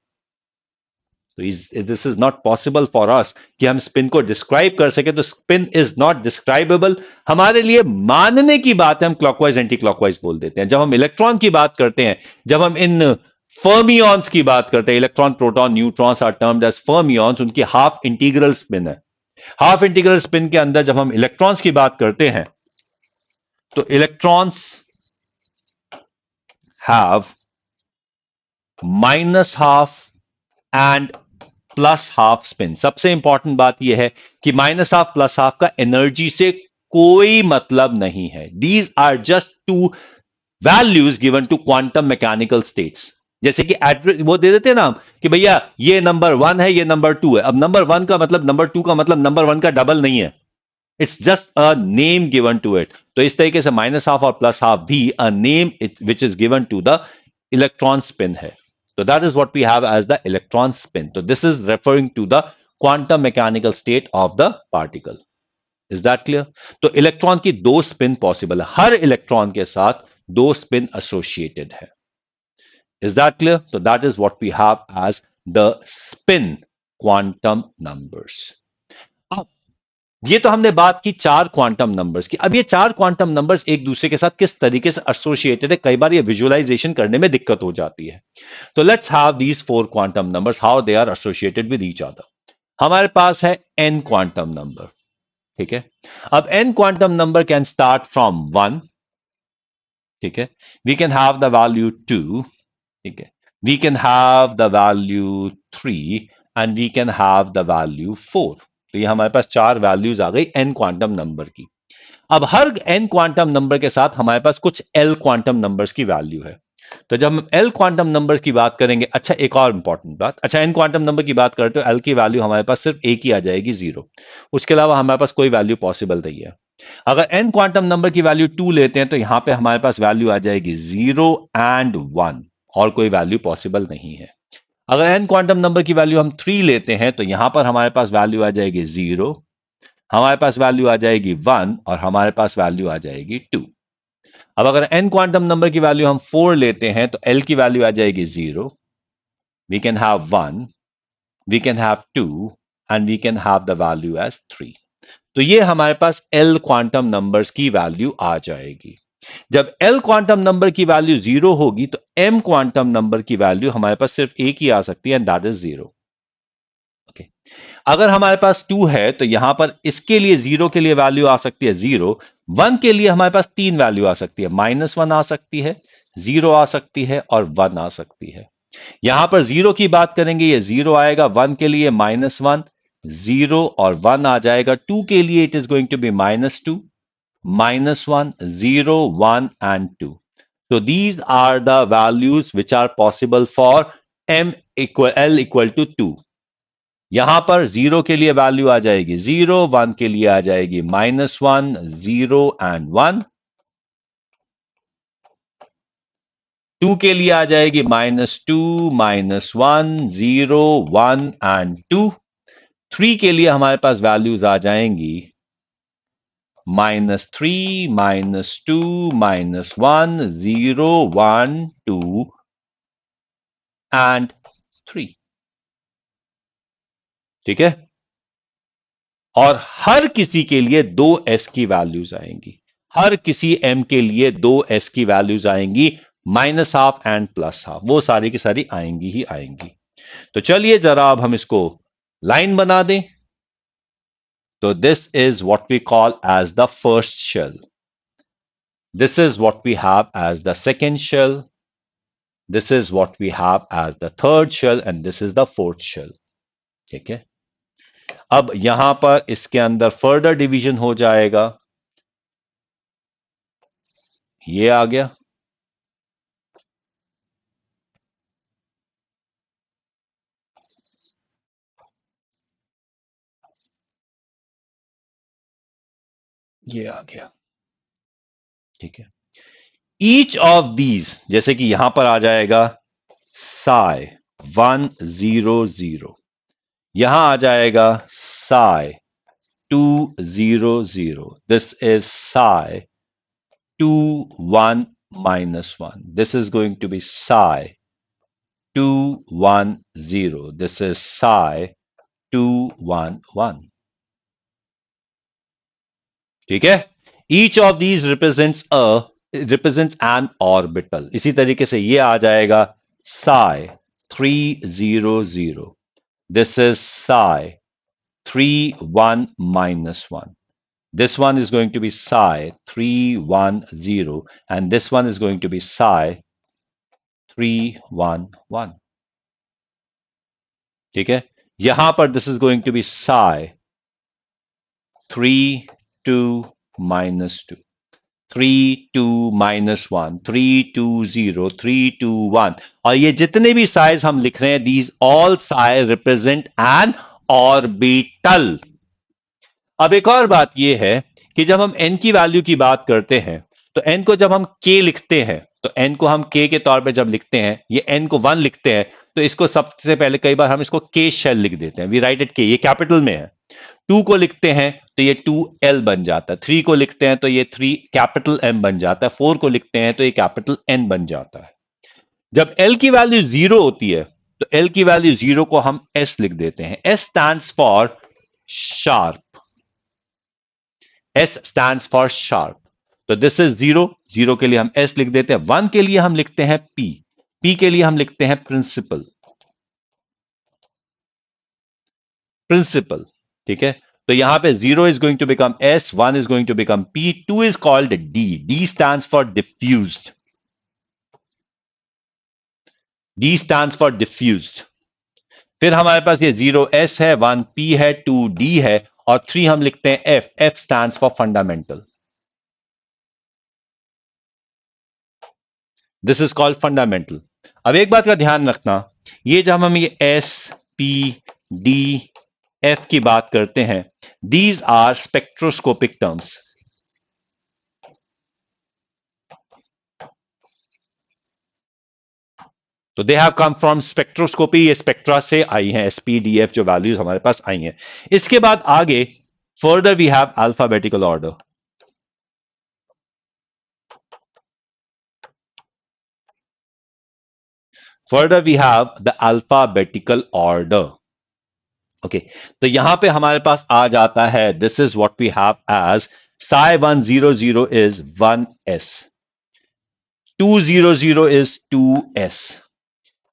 तो this is not possible for us कि हम स्पिन को डिस्क्राइब कर सके। तो स्पिन इज नॉट डिस्क्राइबेबल। हमारे लिए मानने की बात है, हम क्लॉकवाइज एंटी क्लॉकवाइज बोल देते हैं। जब हम इलेक्ट्रॉन की बात करते हैं, जब हम इन फर्मियॉन्स की बात करते हैं, electron proton neutrons are termed as fermions, उनकी हाफ इंटीग्रल स्पिन है। हाफ इंटीग्रल स्पिन के अंदर जब हम इलेक्ट्रॉन्स की बात करते हैं, तो electrons have minus half and plus half spin. सबसे इंपॉर्टेंट बात यह है कि माइनस हाफ प्लस हाफ का एनर्जी से कोई मतलब नहीं है। These are just two values given to quantum mechanical states. जैसे कि वो दे देते हैं ना कि भैया ये नंबर 1 है, ये नंबर 2 है। अब नंबर 1 का मतलब नंबर 2 का मतलब नंबर 1 का डबल नहीं है। It's just a name given to it. तो इस तरीके से माइनस हाफ और प्लस हाफ भी a name which is given to the electron spin है। So that is what we have as the electron spin. So this is referring to the quantum mechanical state of the particle. Is that clear? तो electron की दो spin possible है, हर electron के साथ दो spin associated है। Is that clear? So that is what we have as the spin quantum numbers. अब ये तो हमने बात की चार क्वांटम नंबर्स की। अब ये चार क्वांटम नंबर्स एक दूसरे के साथ किस तरीके से एसोसिएटेड है, कई बार ये विजुअलाइजेशन करने में दिक्कत हो जाती है। तो let's have these four quantum numbers, how they are associated with each other. हमारे पास है n क्वांटम नंबर, ठीक है। अब n quantum number can start from 1, ठीक है। We can have the value 2, ठीक है। We can have the value 3 and we can have the value 4। तो ये हमारे पास चार वैल्यूज आ गई n क्वांटम नंबर की। अब हर n क्वांटम नंबर के साथ हमारे पास कुछ l क्वांटम नंबर्स की वैल्यू है। तो जब हम l क्वांटम नंबर की बात करेंगे, अच्छा एक और इंपॉर्टेंट बात, अच्छा n क्वांटम नंबर की बात करते हो, l की वैल्यू हमारे पास सिर्फ एक ही आ जाएगी, 0। उसके अलावा हमारे पास कोई वैल्यू पॉसिबल नहीं है। अगर n क्वांटम नंबर की वैल्यू 2 लेते हैं तो यहां पे हमारे पास वैल्यू आ जाएगी 0 एंड 1, और कोई वैल्यू पॉसिबल नहीं है। अगर n क्वांटम नंबर की वैल्यू हम 3 लेते हैं तो यहां पर हमारे पास वैल्यू आ जाएगी 0, हमारे पास वैल्यू आ जाएगी 1, और हमारे पास वैल्यू आ जाएगी 2। अब अगर n क्वांटम नंबर की वैल्यू हम 4 लेते हैं तो l की वैल्यू आ जाएगी 0, we can have 1, we can have 2 and we can have the value as 3। तो ये हमारे पास l क्वांटम नंबर्स की वैल्यू आ जाएगी। जब l क्वांटम नंबर की वैल्यू 0 होगी तो m क्वांटम नंबर की वैल्यू हमारे पास सिर्फ एक ही आ सकती है, एंड दैट इज 0। अगर हमारे पास 2 है तो यहां पर इसके लिए 0 के लिए वैल्यू आ सकती है 0, 1 के लिए हमारे पास 3 वैल्यू आ सकती है, -1 आ सकती है, 0 आ सकती है और 1 आ सकती है। यहां पर 0 की बात करेंगे, ये 0 आएगा, 1 के लिए -1, 0 और 1 आ जाएगा। 2 के लिए it is going to be -2, -1, 0, 1 and 2. So these are the values which are possible for L equal to 2. यहां पर 0 के लिए वैल्यू आ जाएगी 0, 1 के लिए आ जाएगी -1, 0 and 1, 2 के लिए आ जाएगी -2, -1, 0, 1 and 2, 3 के लिए हमारे पास वैल्यूज आ जाएंगी -3, -2, -1, 0, 1, 2 and 3। ठीक है, और हर किसी के लिए 2s की वैल्यूज आएंगी, हर किसी m के लिए 2s की वैल्यूज आएंगी, -12 एंड +12, वो सारी की सारी आएंगी ही आएंगी। तो चलिए जरा अब हम इसको लाइन बना दें। तो this is what we call as the first shell, this is what we have as the second shell, this is what we have as the third shell and this is the fourth shell. ठीक है, अब यहां पर इसके अंदर further division हो जाएगा, ये आ गया, ये आ गया। ठीक है, ईच ऑफ दीज, जैसे कि यहां पर आ जाएगा साई 100, यहां आ जाएगा psi 200, this is psi 2 1 -1, this is going to be psi 2 1 0, this is psi 2 1 1। ठीक है, each of these represents an orbital. इसी तरीके से ये आ जाएगा psi 300, this is psi 3 1 -1, this one is going to be psi 3 1 0 and this one is going to be psi 3 1 1। ठीक है, यहां पर this is going to be psi 3 2 -2, 3 2 -1, 3 2 0, 3 2 1, और ये जितने भी साइज हम लिख रहे हैं, these all psi represent an orbital। अब एक और बात यह है कि जब हम n की वैल्यू की बात करते हैं, तो n को जब हम k लिखते हैं, तो n को हम k के तौर पे जब लिखते हैं, ये n को 1 लिखते हैं, तो इसको सबसे पहले कई बार हम इसको k शेल लिख देते हैं, वी राइट इट k, ये कैपिटल में है। 2 को लिखते हैं तो ये 2l बन जाता है, 3 को लिखते हैं तो ये 3 कैपिटल M बन जाता है, 4 को लिखते हैं तो ये कैपिटल N बन जाता है। जब l की वैल्यू 0 होती है, तो l की वैल्यू 0 को हम s लिख देते हैं, s stands for sharp, S stands for sharp। तो दिस इज 0, 0 के लिए हम S लिख देते हैं, 1 के लिए हम लिखते हैं P, P के लिए हम लिखते हैं प्रिंसिपल, प्रिंसिपल। ठीक है, तो यहां पे 0 is going to become S, 1 is going to become P, 2 is called D, D stands for diffused, D stands for diffused। फिर हमारे पास ये 0 S है, 1 P है, 2 D है और 3 हम लिखते हैं F, F stands for fundamental, this is called fundamental. अब एक बात का ध्यान रखना, ये जब हम ये एस पी डी एफ की बात करते हैं, दीज आर स्पेक्ट्रोस्कोपिक टर्म्स। तो they have come from spectroscopy, ये स्पेक्ट्रा से आई हैं, एसपीडीएफ जो वैल्यूज हमारे पास आई हैं। इसके बाद आगे further we have alphabetical order. Further we have the alphabetical order. Okay, तो यहां पे हमारे पास आ जाता है, this is what we have as psi 100 is 1s, 200 is 2s।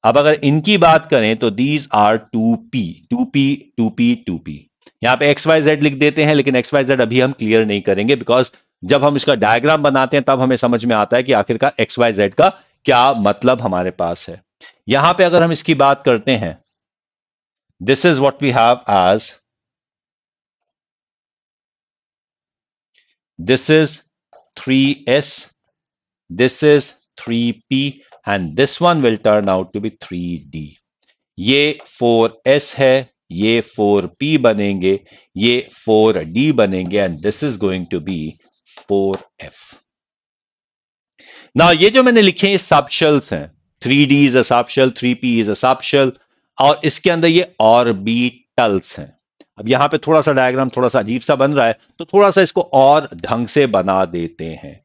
अब अगर इनकी बात करें तो these are 2p, 2p, 2p, 2p। यहां पे XYZ लिख देते हैं, लेकिन XYZ अभी हम क्लियर नहीं करेंगे बिकॉज जब हम इसका डायग्राम बनाते हैं तब हमें समझ में आता है कि आखिरकार एक्स वाई जेड का क्या मतलब हमारे पास है। यहां पे अगर हम इसकी बात करते हैं, this is what we have as, this is 3s, this is 3p, and this one will turn out to be 3d. ये 4s है, ये 4p बनेंगे, ये 4d बनेंगे, and this is going to be 4f. ना ये जो मैंने लिखे हैं ये सबशेल्स हैं। 3d is a subshell, 3p is a subshell, और इसके अंदर ये ऑर्बिटल्स हैं। अब यहां पे थोड़ा सा डायग्राम थोड़ा सा अजीब सा बन रहा है, तो थोड़ा सा इसको और ढंग से बना देते हैं।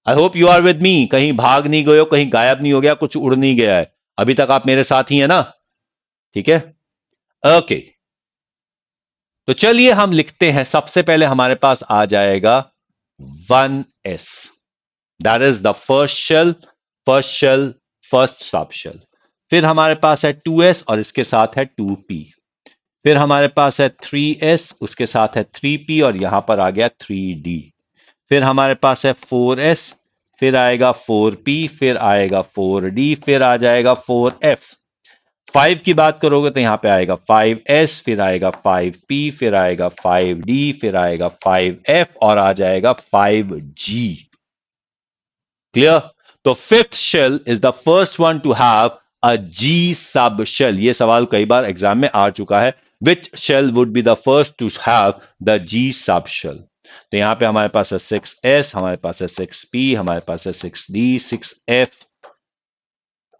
I hope you are with me, कहीं भाग नहीं गए हो, कहीं गायब नहीं हो गया, कुछ उड़ नहीं गया है, अभी तक आप मेरे साथ ही है ना? ठीक है, ओके। तो चलिए हम लिखते हैं, सबसे पहले हमारे पास आ जाएगा 1s, that is the first shell, first shell, first sub shell. फिर हमारे पास है 2s और इसके साथ है 2p। फिर हमारे पास है 3s, उसके साथ है 3p और यहां पर आ गया 3d। फिर हमारे पास है 4s, फिर आएगा 4p, फिर आएगा 4d, फिर आ जाएगा 4f। 5 की बात करोगे तो यहां पे आएगा 5s, फिर आएगा 5p, फिर आएगा 5d, फिर आएगा 5f और आ जाएगा 5g। क्लियर? तो fifth shell is the first one to have a G sub shell. ये सवाल कई बार एग्जाम में आ चुका है, which shell would be the first to have the G sub shell. तो यहां पे हमारे पास है 6s, हमारे पास है 6p, हमारे पास है 6d, 6f,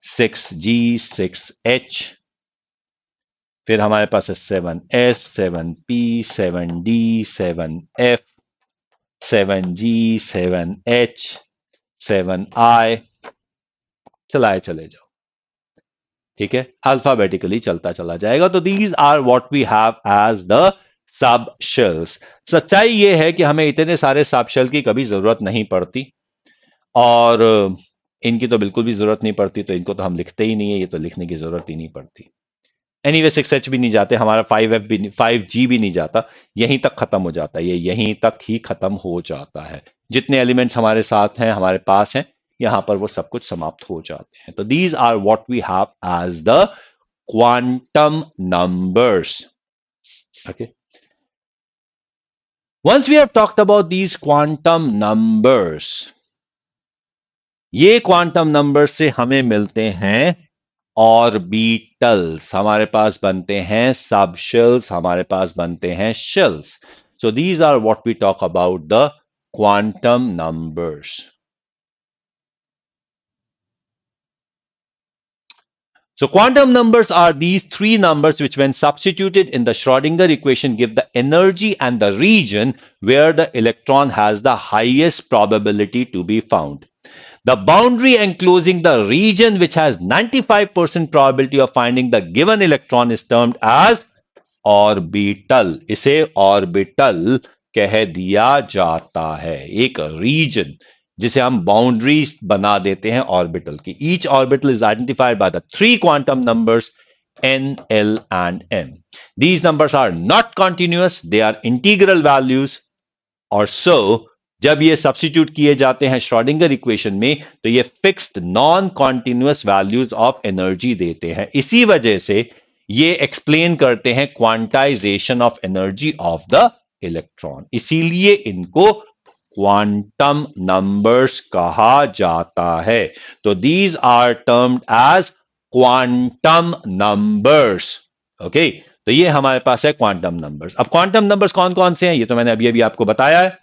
6g, 6h। फिर हमारे पास है 7s, 7p, 7d, 7f, 7g, 7h, 7i, चलाए चले जाओ। ठीक है, अल्फाबेटिकली चलता चला जाएगा। तो these are what we have as the sub shells. सच्चाई यह है कि हमें इतने सारे सब शेल की कभी जरूरत नहीं पड़ती, और इनकी तो बिल्कुल भी जरूरत नहीं पड़ती, तो इनको तो हम लिखते ही नहीं है, ये तो लिखने की जरूरत ही नहीं पड़ती। एनीवे 6h भी नहीं जाते, हमारा 5f भी 5g भी नहीं जाता, यहीं तक खत्म हो जाता है, ये यहीं तक ही खत्म हो जाता है। जितने एलिमेंट्स हमारे साथ हैं, हमारे पास हैं, यहां पर वो सब कुछ समाप्त हो जाते हैं। तो these are what we have as the quantum numbers. Okay, once we have talked about these quantum numbers, ये क्वांटम नंबर्स से हमें मिलते हैं ऑर्बिटल्स, हमारे पास बनते हैं सब शेल्स, हमारे पास बनते हैं shells. So these are what we talk about the quantum numbers. So quantum numbers are these three numbers which when substituted in the Schrodinger equation give the energy and the region where the electron has the highest probability to be found. The boundary enclosing the region which has 95% probability of finding the given electron is termed as orbital. इसे orbital कह दिया जाता है, एक reason जिसे हम boundary बना देते हैं ऑर्बिटल की। Each orbital is identified by the three quantum numbers n, l and m. These numbers are not continuous, they are integral values, और so जब ये सब्स्टिट्यूट किए जाते हैं श्रोडिंगर इक्वेशन में तो ये fixed non continuous values of energy देते हैं। इसी वजह से ये एक्सप्लेन करते हैं quantization of energy of the electron, इसीलिए इनको क्वांटम नंबर्स कहा जाता है। तो these are termed as quantum numbers. Okay, तो ये हमारे पास है क्वांटम नंबर्स। अब क्वांटम नंबर्स कौन कौन से हैं ये तो मैंने अभी अभी आपको बताया है।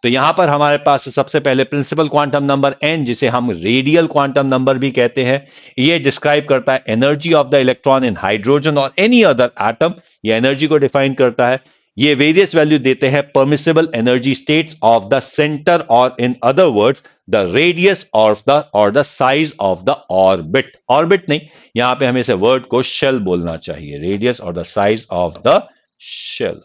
तो यहां पर हमारे पास सबसे पहले प्रिंसिपल क्वांटम नंबर n, जिसे हम रेडियल क्वांटम नंबर भी कहते हैं, ये डिस्क्राइब करता है energy of the electron in hydrogen और एनी अदर एटम। ये एनर्जी को डिफाइन करता है। ये वेरियस वैल्यू देते हैं permissible energy states of the centre, और in other words the radius of the और the size of the orbit. Orbit नहीं, यहां पे हमें से वर्ड को शेल बोलना चाहिए, रेडियस और the size of the shell.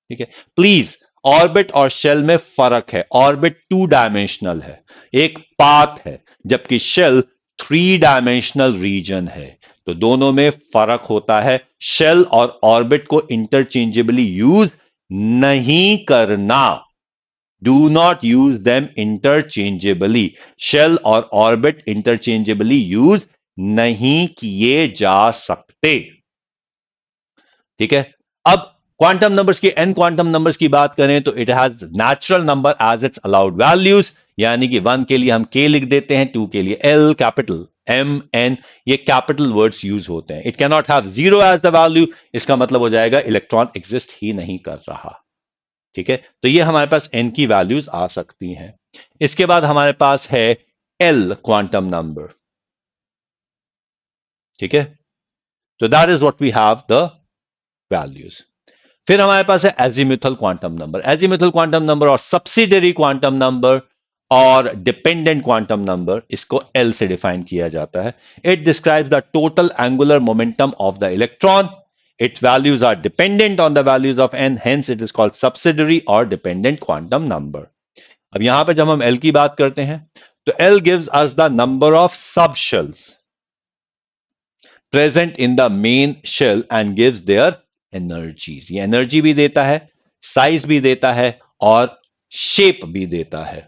ठीक है, प्लीज, ऑर्बिट और शेल में फर्क है। ऑर्बिट 2 डायमेंशनल है, एक पाथ है, जबकि शेल 3 डायमेंशनल रीजन है। तो दोनों में फर्क होता है। शेल और ऑर्बिट को इंटरचेंजेबली यूज नहीं करना। Do not use them interchangeably, shell और ऑर्बिट इंटरचेंजेबली यूज नहीं किए जा सकते। ठीक है। अब क्वांटम नंबर्स की, एन क्वांटम नंबर्स की बात करें तो it has natural number as its allowed values, यानी कि 1 के लिए हम k लिख देते हैं, 2 के लिए l, कैपिटल m n, ये कैपिटल वर्ड्स यूज होते हैं। It can not have zero as the value, इसका मतलब हो जाएगा इलेक्ट्रॉन एग्जिस्ट ही नहीं कर रहा। ठीक है, तो ये हमारे पास n की वैल्यूज आ सकती हैं। इसके बाद हमारे पास है l क्वांटम नंबर। ठीक है, तो that is what we have the values. फिर हमारे पास है azimuthal quantum number. Azimuthal quantum number और सब्सिडरी क्वांटम नंबर और डिपेंडेंट क्वांटम नंबर, इसको एल से डिफाइन किया जाता है। It describes the total angular momentum of the electron. Its values are dependent on the values of N, hence it is called subsidiary और dependent quantum number. अब यहां पे जब हम एल की बात करते हैं तो L gives us the number of sub shells present in the main shell and gives their energies. ये एनर्जी भी देता है, साइज भी देता है और शेप भी देता है।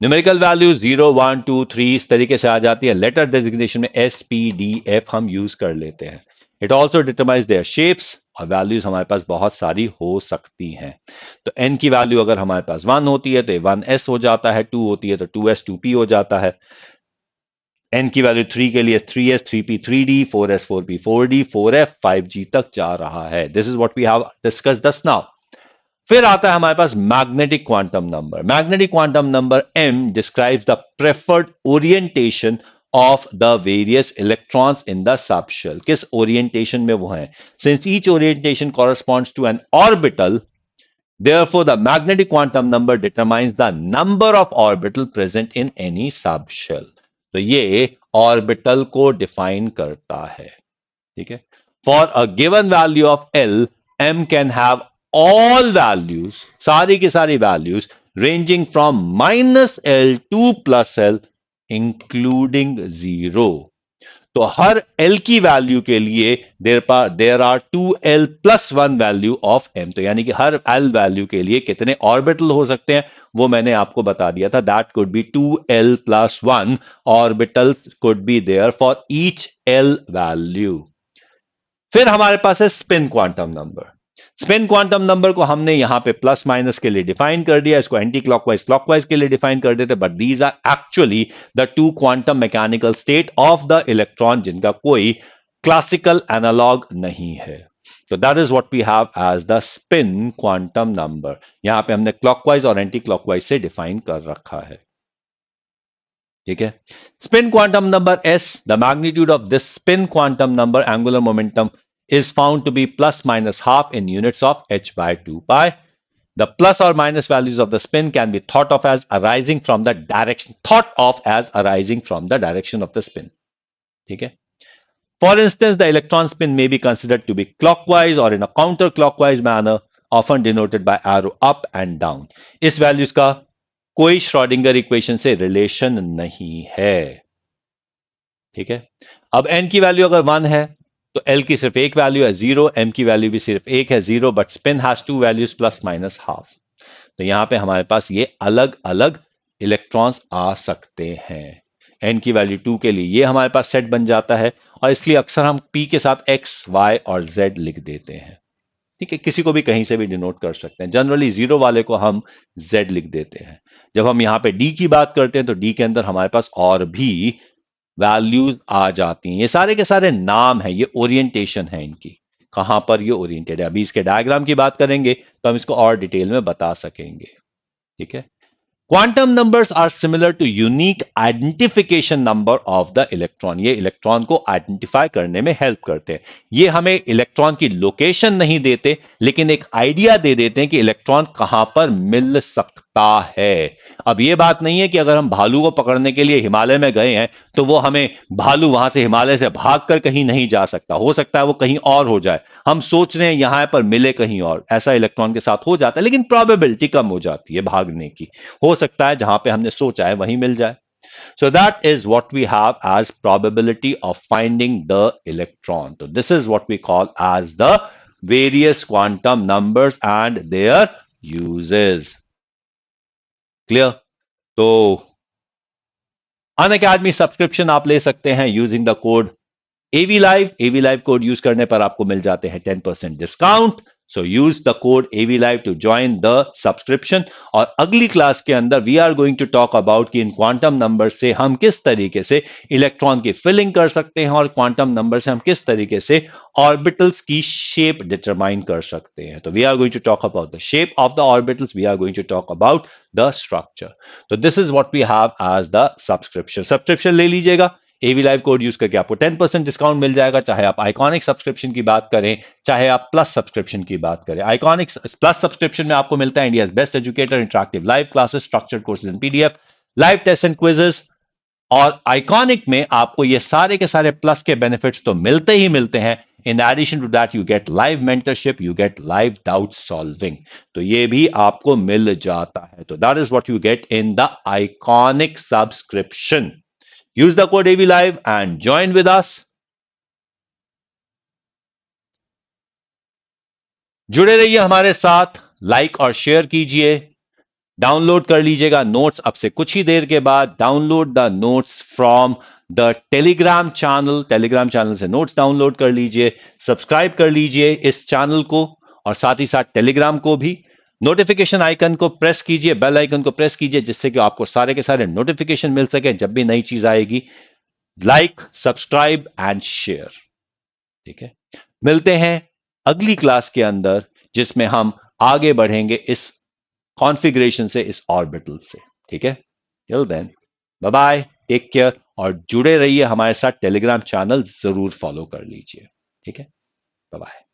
न्यूमेरिकल वैल्यू 0 1 2 3 इस तरीके से आ जाती है। लेटर डेजिग्नेशन में एस पी डी एफ हम यूज कर लेते हैं। इट ऑल्सो डिटरमाइज देयर शेप्स, और वैल्यूज हमारे पास बहुत सारी हो सकती हैं। तो एन की वैल्यू अगर हमारे पास 1 होती है तो 1s हो जाता है, 2 होती है तो 2s 2p हो जाता है। एन की वैल्यू 3 के लिए 3s 3p 3d, 4s 4p 4d, 4f 5g तक जा रहा है। This is what we have discuss just now. फिर आता है हमारे पास magnetic quantum number. Magnetic quantum number m describes the preferred orientation of the various electrons in the subshell. किस ओरिएंटेशन में वो हैं? Since each orientation corresponds to an orbital, therefore the magnetic quantum number determines the number of orbital present in any subshell। तो ये orbital को define करता है। ठीक है, for a given value of L, M can have all values, सारी की सारी values ranging from -l to +l including 0। तो हर एल की वैल्यू के लिए there are 2l+1 value of M. तो यानी कि हर एल वैल्यू के लिए कितने ऑर्बिटल हो सकते हैं वो मैंने आपको बता दिया था। That could be 2l+1 orbitals could be there for each L value. फिर हमारे पास है spin quantum number. Spin quantum number को हमने यहां पे प्लस माइनस के लिए डिफाइन कर दिया, इसको एंटी क्लॉकवाइज क्लॉकवाइज के लिए डिफाइन कर देते, but these are actually the two quantum mechanical state of the electron जिनका कोई क्लासिकल एनालॉग नहीं है। तो that is what we have as the spin quantum number. यहां पे हमने क्लॉकवाइज और एंटी क्लॉकवाइज से डिफाइन कर रखा है। ठीक है, spin quantum number s, the magnitude of this spin quantum number angular momentum is found to be plus minus half in units of h by 2 pi. The plus or minus values of the spin can be thought of as arising from the direction of the spin. ठीक है, for instance the electron spin may be considered to be clockwise or in a counterclockwise manner, often denoted by arrow up and down. इस values का कोई Schrodinger equation से relation नहीं है। ठीक है, अब n की वैल्यू अगर 1 है तो L की सिर्फ एक वैल्यू है 0, M की वैल्यू भी सिर्फ एक है 0, but spin has to values plus minus half. तो यहां पे हमारे पास ये अलग अलग इलेक्ट्रॉन्स आ सकते हैं। N की वैल्यू 2 के लिए ये हमारे पास सेट बन जाता है, और इसलिए अक्सर हम P के साथ X, Y और Z लिख देते हैं। ठीक है, किसी को भी कहीं से भी डिनोट कर सकते हैं। जनरली 0 वाले को हम Z लिख देते हैं। जब हम यहां पे D की बात करते हैं तो D के अंदर हमारे पास और भी वैल्यूज आ जाती हैं। ये सारे के सारे नाम है, ये ओरिएंटेशन है इनकी, कहां पर ये ओरिएंटेड है। अभी इसके डायग्राम की बात करेंगे तो हम इसको और डिटेल में बता सकेंगे। ठीक है, quantum numbers are similar to unique identification number of the electron. ये इलेक्ट्रॉन को आइडेंटिफाई करने में हेल्प करते हैं। ये हमें इलेक्ट्रॉन की लोकेशन नहीं देते, लेकिन एक आइडिया दे देते हैं कि इलेक्ट्रॉन कहां पर मिल सकता है। अब ये बात नहीं है कि अगर हम भालू को पकड़ने के लिए हिमालय में गए हैं तो वो हमें भालू वहां से हिमालय से भागकर कहीं नहीं जा सकता, हो सकता है वो कहीं और हो जाए। हम सोच रहे हैं यहां पर मिले कहीं और, ऐसा इलेक्ट्रॉन के साथ हो जाता है, लेकिन प्रोबेबिलिटी कम हो जाती है भागने की। हो सकता है जहां पे हमने सोचा है वहीं मिल जाए। So that is what we have as probability of finding the electron. So this is what we call as the various quantum numbers and their uses. Clear? तो अनअकैडमी सब्सक्रिप्शन आप ले सकते हैं using the code AV live code use करने पर आपको मिल जाते हैं 10% discount. So use the code AV live to join the subscription. और अगली क्लास के अंदर we are going to talk about कि इन क्वांटम नंबर से हम किस तरीके से इलेक्ट्रॉन की फिलिंग कर सकते हैं और क्वांटम नंबर से हम किस तरीके से ऑर्बिटल्स की शेप डिटरमाइन कर सकते हैं. तो we are going to talk about the shape of the orbitals, we are going to talk about the structure. तो this is what we have as the subscription ले लीजिएगा. एवी लाइव कोड यूज करके आपको 10% discount मिल जाएगा, चाहे आप iconic subscription की बात करें, चाहे आप प्लस सब्सक्रिप्शन की बात करें. आइकॉनिक प्लस सब्सक्रिप्शन में आपको मिलता है India best educator, interactive live classes, structured courses and PDF, live test and quizzes. और आइकॉनिक में आपको ये सारे के सारे प्लस के बेनिफिट्स तो मिलते ही मिलते हैं. In addition to that you get live mentorship, you get live doubt solving. तो ये भी आपको मिल जाता है. तो that is what you get in the iconic subscription. Use the code AVLive and join with us. जुड़े रहिए हमारे साथ, लाइक और शेयर कीजिए. डाउनलोड कर लीजिएगा नोट्स अब से कुछ ही देर के बाद. Download the notes from the Telegram channel. Telegram channel से नोट्स डाउनलोड कर लीजिए. सब्सक्राइब कर लीजिए इस चैनल को और साथ ही साथ टेलीग्राम को भी. नोटिफिकेशन आइकन को प्रेस कीजिए, बेल आइकन को प्रेस कीजिए, जिससे कि आपको सारे के सारे नोटिफिकेशन मिल सके जब भी नई चीज आएगी. Like, subscribe and share. ठीक है, मिलते हैं अगली क्लास के अंदर जिसमें हम आगे बढ़ेंगे इस कॉन्फ़िगरेशन से, इस ऑर्बिटल से. ठीक है, till then bye bye, take care और जुड़े रहिए हमारे साथ. टेलीग्राम चैनल जरूर फॉलो कर लीजिए. ठीक है, बाय बाय.